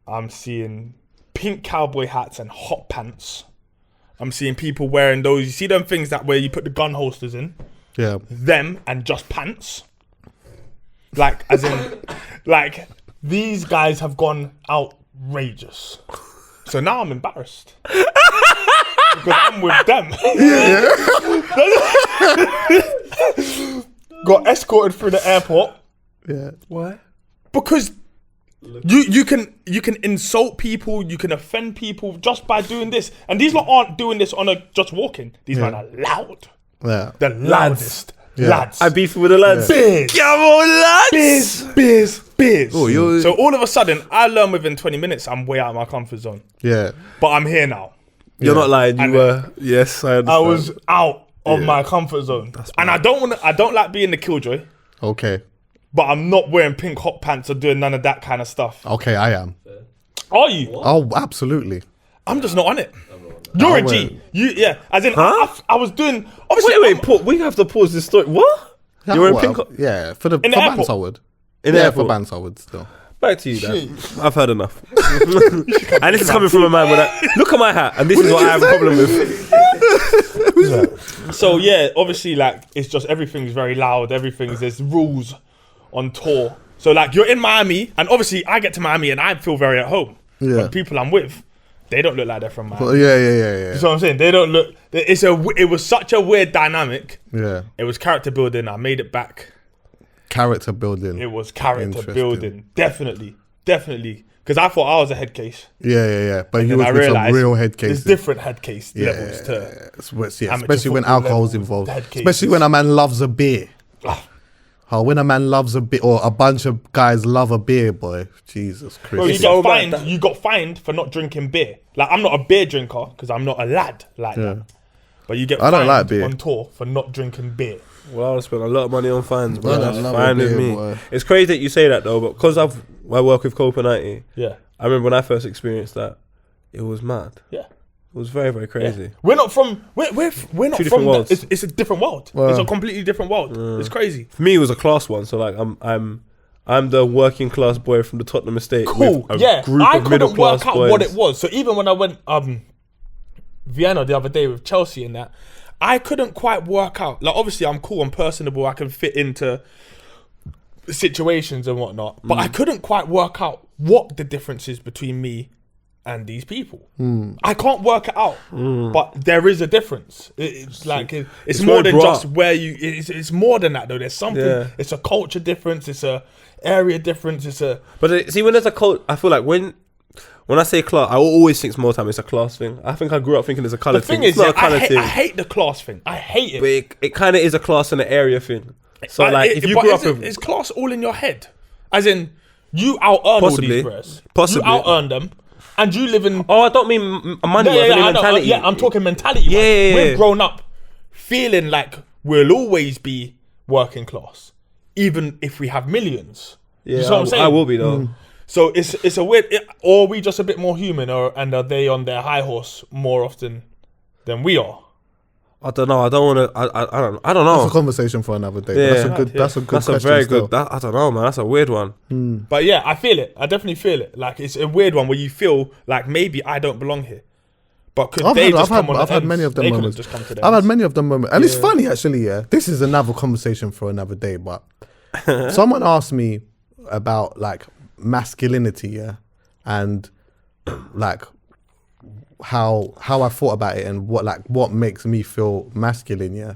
I'm seeing pink cowboy hats and hot pants. I'm seeing people wearing those. You see them things that where you put the gun holsters in? Yeah. Them and just pants. Like, as in, like, these guys have gone outrageous. So now I'm embarrassed. Because I'm with them. Got escorted through the airport. Yeah. Why? Because you can insult people, you can offend people just by doing this. And these lot aren't doing this on a just walking. These men are loud. Yeah. The loudest. Yeah. Lads. I beef with the lads. Biz. Come on, lads. Biz. Oh, So all of a sudden, I learn within 20 minutes, I'm way out of my comfort zone. Yeah. But I'm here now. You're not lying. You And were. Yes, I understand. I was out of my comfort zone. And I don't like being the killjoy, Okay. but I'm not wearing pink hot pants or doing none of that kind of stuff. Okay, I am. Are you? Oh, absolutely. I'm just not on it. You're a G. As in, I was doing. Obviously, Wait. We have to pause this story. What? Yeah, You were in well, pink. Yeah, for the bands airport? I would. In the Yeah, airport? for bands I would still. Back to you, Dan. I've heard enough. And this is coming from a man with that. Look at my hat, and this is what I have a problem with. So yeah, obviously, like it's just everything's very loud. There's rules on tour. So like you're in Miami, and obviously I get to Miami and I feel very at home. Yeah. But people I'm with, they don't look like they're from Miami. Well, yeah. You know what I'm saying? They don't look. It was such a weird dynamic. Yeah. It was character building. I made it back. Character building. It was character Interesting. building. Definitely. Because I thought I was a head case. Yeah. But you And was I with some realised real head cases. There's different head case levels to. Yeah, amateur especially when football alcohol's level involved. head cases. Especially when a man loves a beer. Ah. Oh, when a man loves a beer, or a bunch of guys love a beer, boy. Jesus Bro, Christ. you got fined for not drinking beer. Like I'm not a beer drinker because I'm not a lad like that. But you get I don't fined like beer. on tour for not drinking beer. Well, I spent a lot of money on fines, bro. Yeah, That's I love fine a with beer, me. boy. It's crazy that you say that though, but because I work with Copenhagen, Yeah. I remember when I first experienced that, it was mad. Yeah. It was very, very crazy. We're not from we're not Two from different worlds. it's a different world. It's a completely different world. It's crazy. For me, it was a class one. So like, I'm the working class boy from the Tottenham estate. Cool. With a Yeah. group I of middle couldn't class work out boys. what it was. So even when I went Vienna the other day with Chelsea and that, I couldn't quite work out. Like obviously I'm cool, I'm personable, I can fit into situations and whatnot. But I couldn't quite work out what the difference is between me and these people. I can't work it out. But there is a difference. It's like it's more where than it brought just where you it's more than that though. There's something. Yeah. It's a culture difference, it's a area difference, it's a But see, when there's a cult, I feel like when I say class, I always think more time it's a class thing. I think I grew up thinking it's a colour the thing thing. is, It's not a colour I thing. hate the class thing. I hate it. But it kind of is a class and an area thing. So like, if you but grew up is it- with... is class all in your head? As in, you out earn all Possibly. these bros. Possibly. You out earn them, and you live in. Oh, I don't mean money. I mean I know, mentality. I'm talking mentality. Yeah, man. yeah, We've yeah. grown up feeling like we'll always be working class, even if we have millions. Yeah, You see what I'm saying? I will be though. So it's a weird, or are we just a bit more human, and are they on their high horse more often than we are? I don't know. I don't want to. I don't That's know. a conversation for another day. Yeah. That's a good. That's a good. That's a question very still. good. I don't know, man. That's a weird one. But yeah, I feel it. I definitely feel it. Like it's a weird one where you feel like maybe I don't belong here. But could I've they had- just I've come had- on I've the had ends? many of them They could've moments. just come to the I've had ends. many of them moments, and it's funny actually. Yeah, this is another conversation for another day. But someone asked me about like masculinity, yeah, and like how I thought about it and what makes me feel masculine, yeah.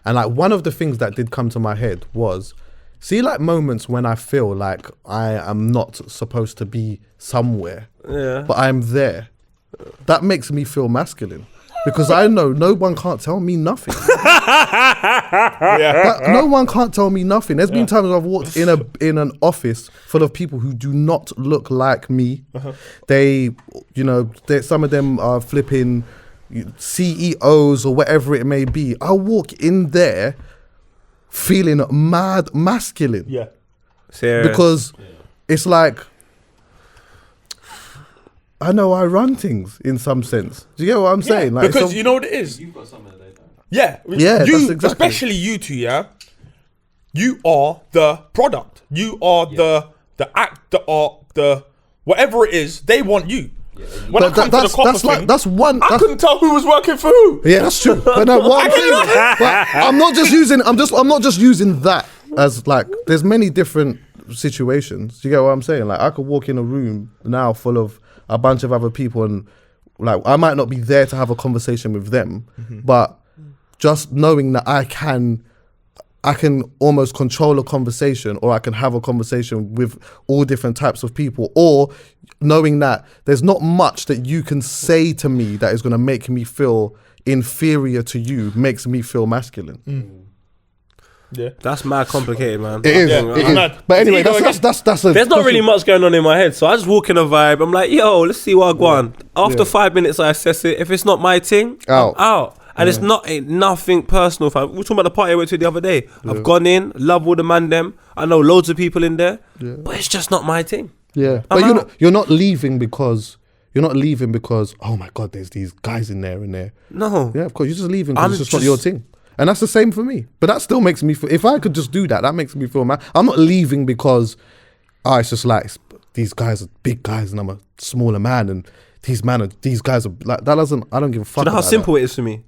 And like one of the things that did come to my head was, see, like moments when I feel like I am not supposed to be somewhere, but I'm there. That makes me feel masculine because I know no one can't tell me nothing. No one can't tell me nothing. There's been times I've walked in an office full of people who do not look like me. They, some of them are flipping CEOs or whatever it may be. I walk in there feeling mad masculine. Yeah. Serious. Because it's like, I know I run things in some sense. Do you get what I'm saying? Like, because you know what it is? You've got something that they don't. Yeah. Yeah, You, that's exactly. especially you two, yeah? You are the product. You are the act, the whatever it is, they want you. When I come to the copper thing, I couldn't tell who was working for who. Yeah, that's true. But no, what I'm saying, but I'm not just using that as like. There's many different situations. Do you get what I'm saying? Like I could walk in a room now full of a bunch of other people, and like I might not be there to have a conversation with them, but just knowing that I can almost control a conversation, or I can have a conversation with all different types of people, or knowing that there's not much that you can say to me that is going to make me feel inferior to you makes me feel masculine. Yeah. That's mad complicated, man. It is. Yeah, It is. mad. But anyway, It's that's a. There's not really much going on in my head, so I just walk in a vibe. I'm like, yo, let's see what I go on. After 5 minutes, I assess it. If it's not my thing, I'm out. And it's nothing personal. Fam. We're talking about the party I went to the other day. I've gone in, love all the man them. I know loads of people in there, but it's just not my thing. Yeah, but you're not leaving because oh my god, there's these guys in there and there. No. Yeah, of course you're just leaving because it's just not your thing. And that's the same for me. But that still makes me feel, if I could just do that, that makes me feel mad. I'm not leaving because, it's just like, these guys are big guys and I'm a smaller man and these guys are like, I don't give a fuck. Do you know how about simple it is for me?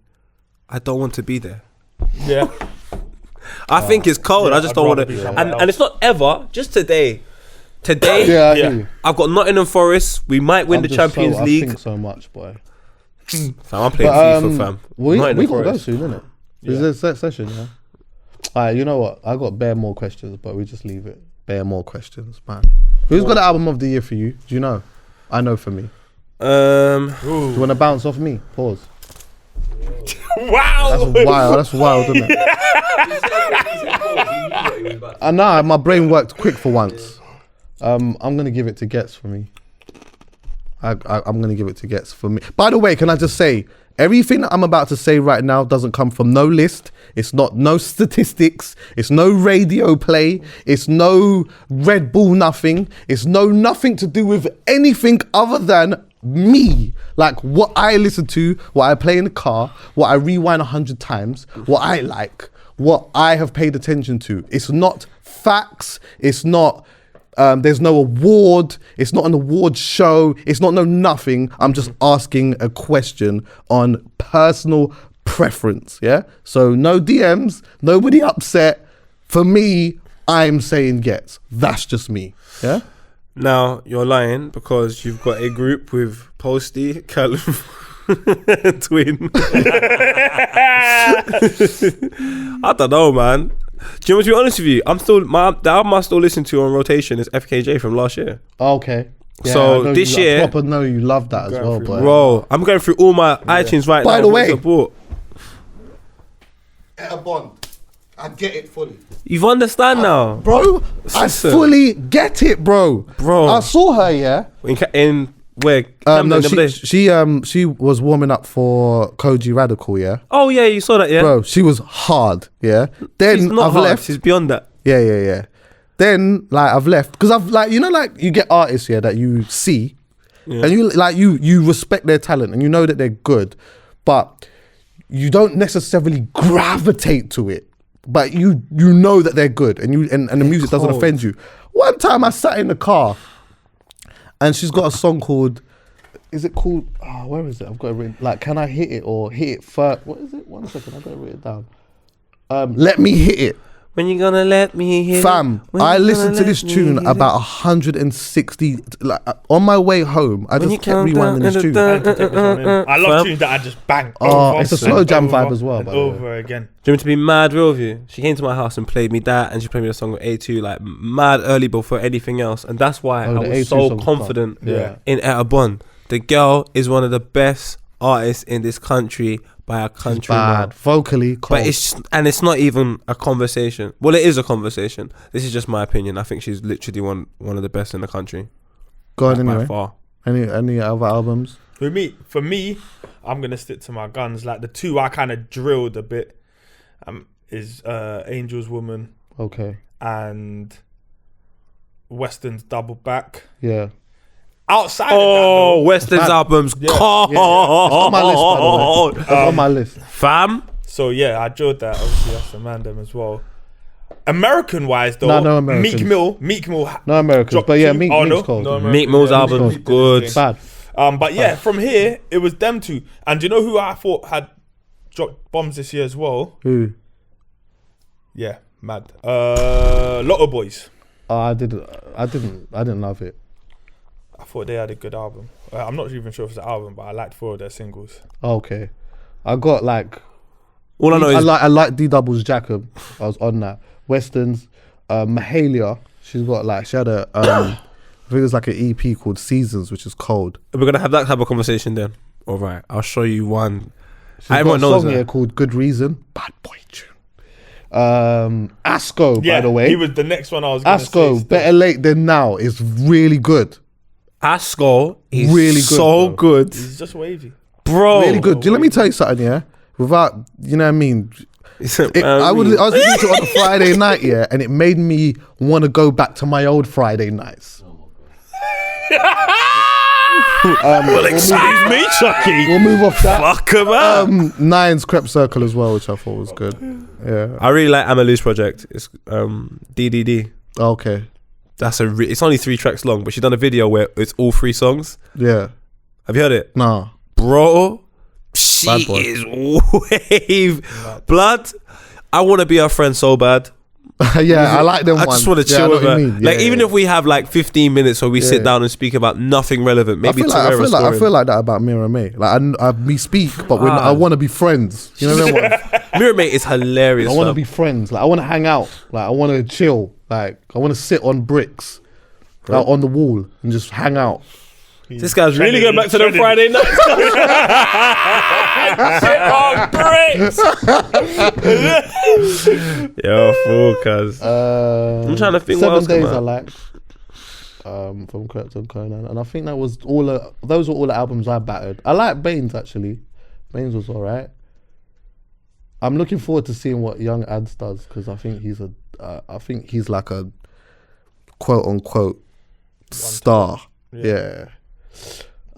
I don't want to be there. Yeah. I think it's cold. I just I'd don't want rather to. be somewhere And it's not ever, just today. Yeah, I hear you. I've got Nottingham Forest. We might win the Champions League. I think so much, boy. Fam, I'm playing FIFA, fam. We Nottingham got to go Forest. soon, innit? Is there a session, yeah? Alright, you know what? I got bare more questions, but we just leave it. Bare more questions, man. Who's got the album of the year for you? Do you know? I know for me. Do you want to bounce off me? Pause. Wow. That's wild, isn't it? And now my brain worked quick for once. I'm gonna give it to Gets for me. I'm gonna give it to Gets for me. By the way, can I just say, everything that I'm about to say right now doesn't come from no list. It's no statistics. It's no radio play. It's no Red Bull nothing. It's nothing to do with anything other than me. Like what I listen to, what I play in the car, what I rewind 100 times, what I like, what I have paid attention to. It's not facts. It's not... there's no award. It's not an award show. It's not nothing. I'm just asking a question on personal preference. Yeah. So no DMs. Nobody upset. For me, I'm saying Gets. That's just me. Yeah. Now you're lying because you've got a group with Postie, calum, Twin. I don't know, man. Do you know what, to be honest with you, the album I still listen to on rotation is FKJ from last year. Okay. Yeah, So this year, I proper know you love that as well, boy. bro, I'm going through all my iTunes right now. By the way, support. At a bond, I get it fully, You understand now, bro. I Listen. fully get it, bro. I saw her, yeah. in where? No, Camden the other day? she was warming up for Koji Radical, yeah. Oh yeah, you saw that, yeah. Bro, she was hard, yeah. Then She's not I've hard. left. She's beyond that. Yeah. Then like I've left because I've like you get artists here that you see, and you respect their talent and you know that they're good, but you don't necessarily gravitate to it, but you know that they're good, and the music doesn't offend you. One time I sat in the car, and she's got a song called, is it called? Where is it? I've got it written. Like, can I hit it or hit it first? What is it? 1 second, I've got it written down. Let me hit it. When you gonna let me hit Fam, it? I listened to this tune about 160. Like, on my way home, I just kept rewinding this tune. I love tunes that I just bang. It's a slow jam vibe as well. Over again. Do you want me to be mad real with you? She came to my house and played me that, and she played me a song with A2 like mad early before anything else, and that's why I was so confident in Etabon. The girl is one of the best artists in this country by a country mile. Vocally, cold. But it's not even a conversation. Well, it is a conversation. This is just my opinion. I think she's literally one of the best in the country. Go on, anyway. By far. Any other albums? For me, I'm gonna stick to my guns. Like the two I kind of drilled a bit is Angel's Woman. Okay. And Weston's Double Back. Yeah. Outside of that, though, Weston's albums. Cold. Yeah. On my list, by the way. On my list. Fam. So yeah, I drilled that. Obviously, that's the man them as well. American wise though, no Americans. Meek Mill. No Americans, but yeah, Meek's cold. No Meek Mill's album's good. Bad. But yeah, from here it was them two. And do you know who I thought had dropped bombs this year as well? Who? Yeah, mad. Lotto Boys. I didn't love it. I thought they had a good album. I'm not even sure if it's an album, but I liked 4 of their singles. Okay, I got like. All I know is I like D Double's Jackham. I was on that. Weston's, Mahalia. She had a I think it was like an EP called Seasons, which is cold. we're gonna have that type of conversation then. All right, I'll show you one. Everyone knows a song here called Good Reason. Bad boy tune. Asco, by the way. He was the next one I was going to say. Asco, Better Late Than Now is really good. Asco is really good, so bro. good. He's just wavy. Bro. Really good. Let me tell you something, yeah? Without, you know what I mean? I was listening to it on a Friday night, yeah, and it made me want to go back to my old Friday nights. Well, excuse me, Chucky. We'll move off that. Fuck him up. Nine's Crep Circle as well, which I thought was good. Yeah. I really like Amaloo's project. It's DDD. Okay. That's it's only 3 tracks long, but she done a video where it's all 3 songs. Yeah. Have you heard it? Nah. Bro, she is wave. Blood, I want to be her friend so bad. Yeah, I like them. I just want to chill with her. Like, even if we have like 15 minutes where we sit down and speak about nothing relevant, maybe I feel like that about Mira May. Like, we speak, but when I want to be friends. You know what I mean? Mira May is hilarious. I want to be friends. Like, I want to hang out. Like, I want to chill. Like, I want to sit on bricks, like, on the wall, and just hang out. This guy's really going back to the Friday night. Shit on bricks. Yo, fool, cuz. I'm trying to think 7 what else Days I liked from Krypton Conan, and I think that was those were all the albums I battered. I like Baines actually. Baines was alright. I'm looking forward to seeing what Young Ads does, because I think he's like a quote unquote star. Yeah.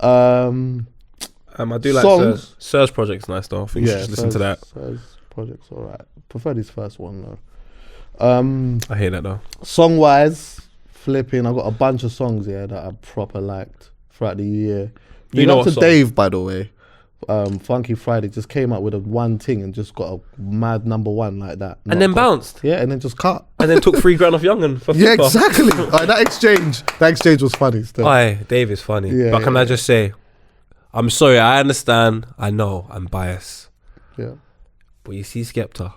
I do like Sir's project's nice though. I think you should just listen to that. Sir's project's alright. Preferred his first one though. I hear that though. Song wise, flipping, I got a bunch of songs that I proper liked throughout the year. You know to Dave, by the way. Funky Friday just came out with a one thing and just got a mad number 1 like that. And then bounced. Yeah, and then just cut. And then took $3,000 off Young'un for yeah, FIFA. exactly. That exchange was funny still. Aye, Dave is funny. Yeah, but can I just say, I'm sorry, I understand. I know I'm biased. Yeah. But you see Skepta.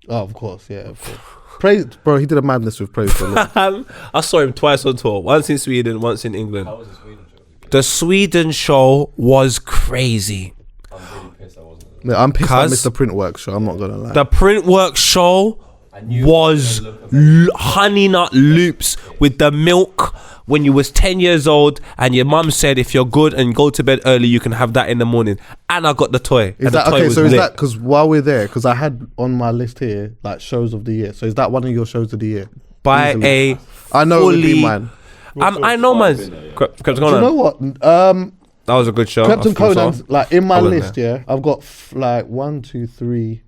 Oh, of course, yeah. Of course. Praise, bro, he did a madness with Praise. I saw him twice on tour. Once in Sweden, once in England. How was the Sweden show? The Sweden show was crazy. I'm really pissed I wasn't. Yeah, I'm pissed I missed the Printwork show, I'm not gonna lie. The Printwork show was honey nut loops with the milk when you was 10 years old, and your mum said if you're good and go to bed early you can have that in the morning, and I got the toy. Is that okay? So is that, because while we're there, because I had on my list here like shows of the year, so is that one of your shows of the year? By I know it would be mine. I know mine. Do you know what? That was a good show. Krypton Conan's like in my Holland list. Yeah, I've got like 1, 2, 3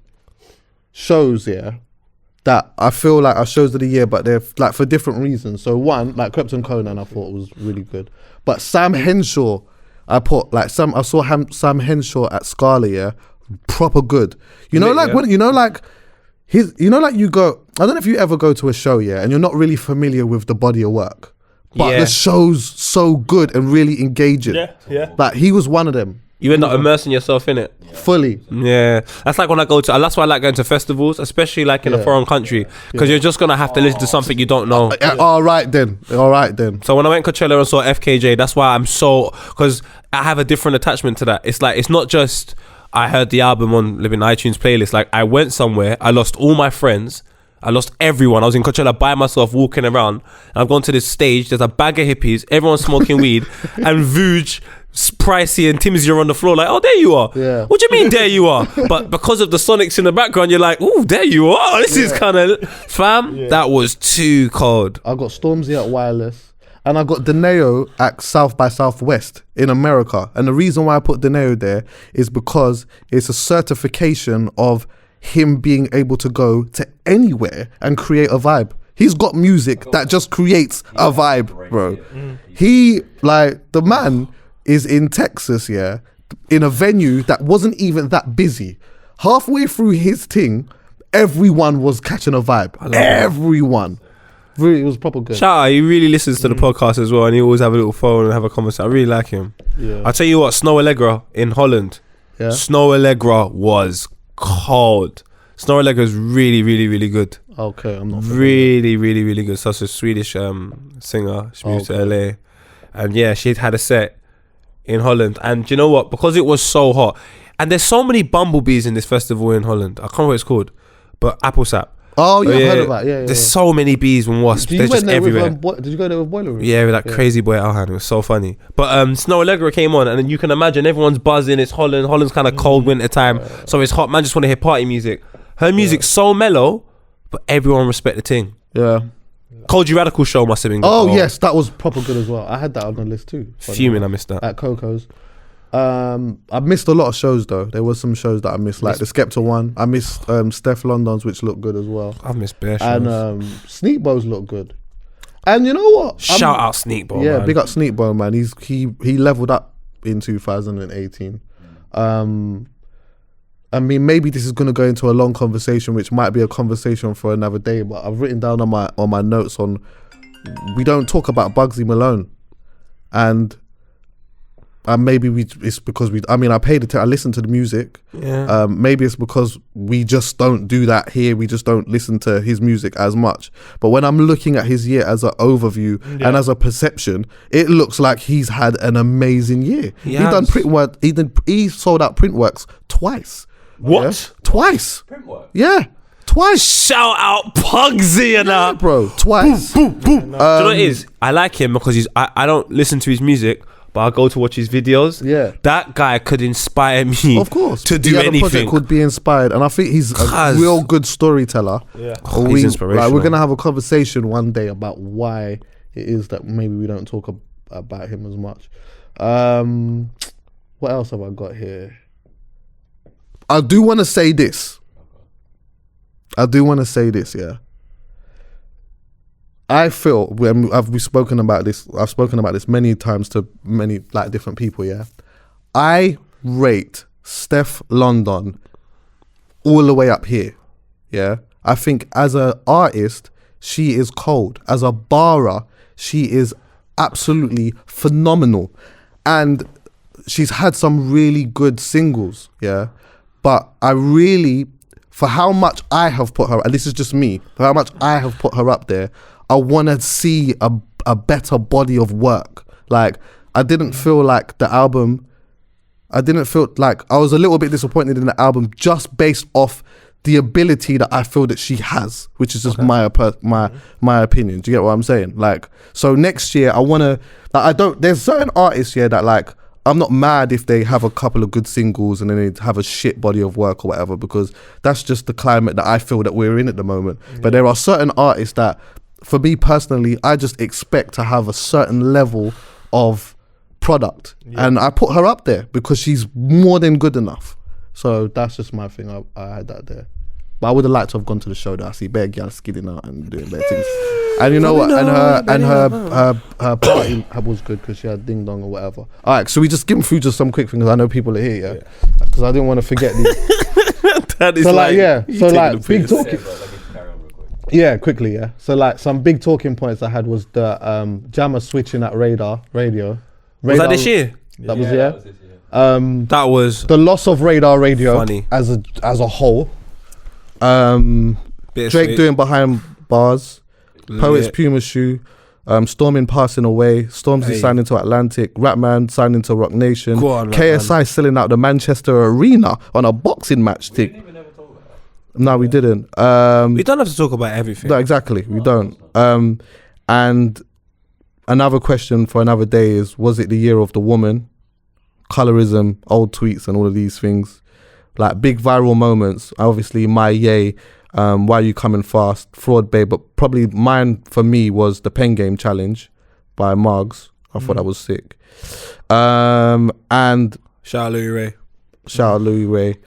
shows. Yeah, that I feel like are shows of the year, but they're like for different reasons. So one, like Krypton Conan, I thought was really good. But Sam Henshaw, I saw Sam Henshaw at Scala. Yeah, proper good. You know, like when you know, like. You go, I don't know if you ever go to a show, yeah, and you're not really familiar with the body of work, but the show's so good and really engaging. Yeah. Like, he was one of them. You end up immersing yourself in it. Fully. Yeah. That's like when I that's why I like going to festivals, especially like in a foreign country, because you're just going to have to listen to something you don't know. All right then. So when I went Coachella and saw FKJ, that's why because I have a different attachment to that. It's like, it's not just... I heard the album on Living iTunes playlist. Like, I went somewhere, I lost all my friends, I lost everyone. I was in Coachella by myself walking around, and I've gone to this stage, there's a bag of hippies, everyone's smoking weed, and Vuj, Pricey and Timsy are on the floor like, oh, there you are. Yeah. What do you mean there you are? But because of the Sonics in the background, you're like, oh, there you are. This is kind of... Fam, that was too cold. I got Stormzy at Wireless. And I got Deneo at South by Southwest in America. And the reason why I put Deneo there is because it's a certification of him being able to go to anywhere and create a vibe. He's got music that just creates a vibe, bro. He, like, the man is in Texas, yeah, in a venue that wasn't even that busy. Halfway through his thing, everyone was catching a vibe. Everyone. Really, it was proper good. Shout out, he really listens to the podcast as well, and he always have a little phone and have a conversation. I really like him. Yeah. I'll tell you what, Snow Allegra in Holland. Yeah. Snow Allegra was cold. Snow Allegra is really, really, really good. Okay, I'm not really, really, really good. Such a Swedish singer. She moved to LA. And yeah, she had a set in Holland. And do you know what? Because it was so hot, and there's so many bumblebees in this festival in Holland. I can't remember what it's called, but Apple Sap. Oh, yeah, I've heard of that. Yeah. There's so many bees and wasps. They're just everywhere. Did you go there with Boiler Room? Yeah, with that crazy boy Alhan. It was so funny. But Snow Allegra came on, and then you can imagine everyone's buzzing. It's Holland. Holland's kind of cold winter time, so it's hot. Man just want to hear party music. Her music's so mellow, but everyone respect the thing. Yeah. Cold You Radical show must have been good. Oh, yes, that was proper good as well. I had that on the list too. Fuming, I missed that. At Coco's. I missed a lot of shows though. There was some shows that I missed, like the Skepta one. I missed Steph London's, which looked good as well. I've missed bare shows. And Sneakbo's looked good. And you know what? Shout out Sneakbo. Yeah, man. big up Sneakbo, man. He leveled up in 2018. I mean, maybe this is going to go into a long conversation, which might be a conversation for another day. But I've written down on my notes we don't talk about Bugsy Malone, and maybe it's because I listened to the music. Yeah. Maybe it's because we just don't do that here. We just don't listen to his music as much. But when I'm looking at his year as an overview and as a perception, it looks like he's had an amazing year. He done print work. He sold out Printworks twice. What? Yeah? Twice. Printwork? Yeah. Twice. Shout out Pugsy and that. Bro, twice. Do you know what it is? I like him because I don't listen to his music, but I go to watch his videos. Yeah. That guy could inspire me, of course, to do he had anything. A project could be inspired, and I think he's a real good storyteller. Yeah. He's inspirational. We're gonna have a conversation one day about why it is that maybe we don't talk about him as much. What else have I got here? I do want to say this. Yeah. I feel I've spoken about this. I've spoken about this many times to many like different people. Yeah, I rate Steph London all the way up here. Yeah, I think as an artist, she is cold. As a barra, she is absolutely phenomenal, and she's had some really good singles. Yeah, but I really, for how much I have put her, and this is just me, for how much I have put her up there, I want to see a better body of work. Like, I didn't feel like the album, I was a little bit disappointed in the album just based off the ability that I feel that she has, which is just my opinion. Do you get what I'm saying? Like, so next year I want to, there's certain artists here that like, I'm not mad if they have a couple of good singles and then they have a shit body of work or whatever, because that's just the climate that I feel that we're in at the moment. Yeah. But there are certain artists that, for me personally, I just expect to have a certain level of product, and I put her up there because she's more than good enough. So that's just my thing. I had that there, but I would have liked to have gone to the show. That I see bare girls skidding out and doing bare things. And you know what? And her party was good because she had ding dong or whatever. All right, so we just skim through just some quick things. I know people are here, because I didn't want to forget these. That is So big piss. talking. Yeah, quickly, yeah. So like some big talking points I had was the Jammer switching at radio. Was that this year? That was this year. That was the loss of Radar Radio funny. as a whole. Drake sweet. doing Behind Bars, Poets Lit. Puma Shoe, Stormin passing away, Stormzy signing to Atlantic, Rapman signing to Rock Nation, Go on, KSI selling out the Manchester Arena on a boxing match We thing. didn't even ever talk about that. No, we didn't. We don't have to talk about everything. No, exactly, we don't. And another question for another day is: was it the year of the woman? Colorism, old tweets, and all of these things, like big viral moments. Obviously, my yay. Why are you coming fast? Fraud Babe, but probably mine for me was the pen game challenge by Margs. I thought that was sick. And Shout out Louis Ray. Ray.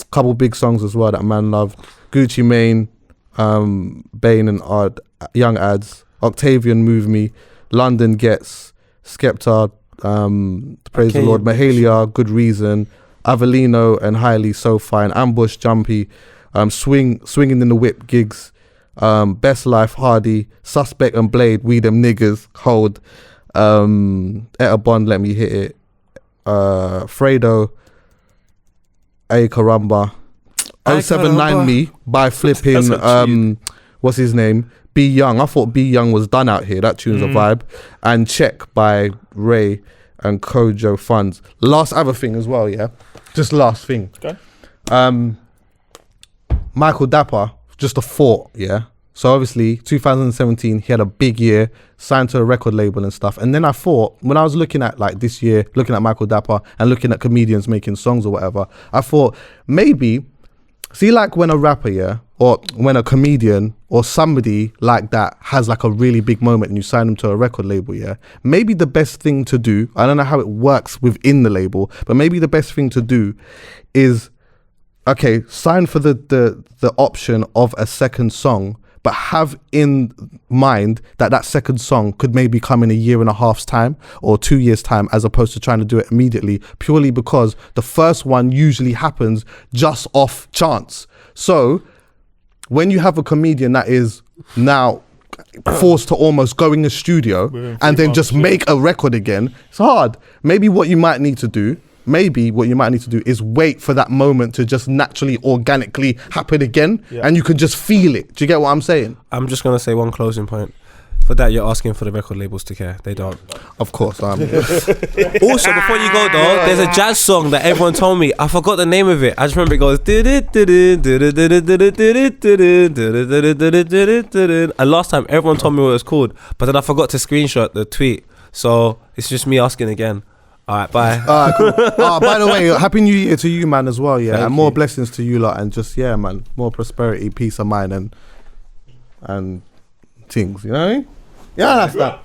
Couple big songs as well that man loved. Gucci Mane, Bane and Young Ads, Octavian Move Me, London Gets, Skepta, Praise the Lord, Mahalia, Good Reason, Avelino and Highly So Fine, Ambush Jumpy, Swinging in the Whip Gigs, Best Life Hardy, Suspect and Blade, We Them Niggas, Hold, Etta Bond, Let Me Hit It, Fredo, A Caramba, 079 Me by flipping what's his name? Be Young. I thought Be Young was done out here. That tune's a vibe. And Check by Ray and Kojo Funds. Last other thing as well, yeah. Just last thing. Okay. Michael Dapper, just a thought, yeah. So obviously 2017 he had a big year, signed to a record label and stuff. And then I thought, when I was looking at like this year, looking at Michael Dapper and looking at comedians making songs or whatever, I thought maybe, see like when a rapper, yeah, or when a comedian or somebody like that has like a really big moment and you sign them to a record label, yeah, maybe the best thing to do, I don't know how it works within the label, but maybe the best thing to do is, okay, sign for the option of a second song, but have in mind that second song could maybe come in a year and a half's time or 2 years time, as opposed to trying to do it immediately, purely because the first one usually happens just off chance. So when you have a comedian that is now forced to almost go in the studio and then just make a record again, it's hard. Maybe what you might need to do is wait for that moment to just naturally, organically happen again, and you can just feel it. Do you get what I'm saying? I'm just gonna say one closing point. For that, you're asking for the record labels to care. They don't. Of course. Also, before you go though, there's a jazz song that everyone told me. I forgot the name of it. I just remember it goes. And last time everyone told me what it was called, but then I forgot to screenshot the tweet. So it's just me asking again. All right, bye. Cool. By the way, Happy New Year to you, man, as well. Yeah, Thank and more you. blessings to you lot, and just man, more prosperity, peace of mind, and things. You know what I mean? Yeah, that's that.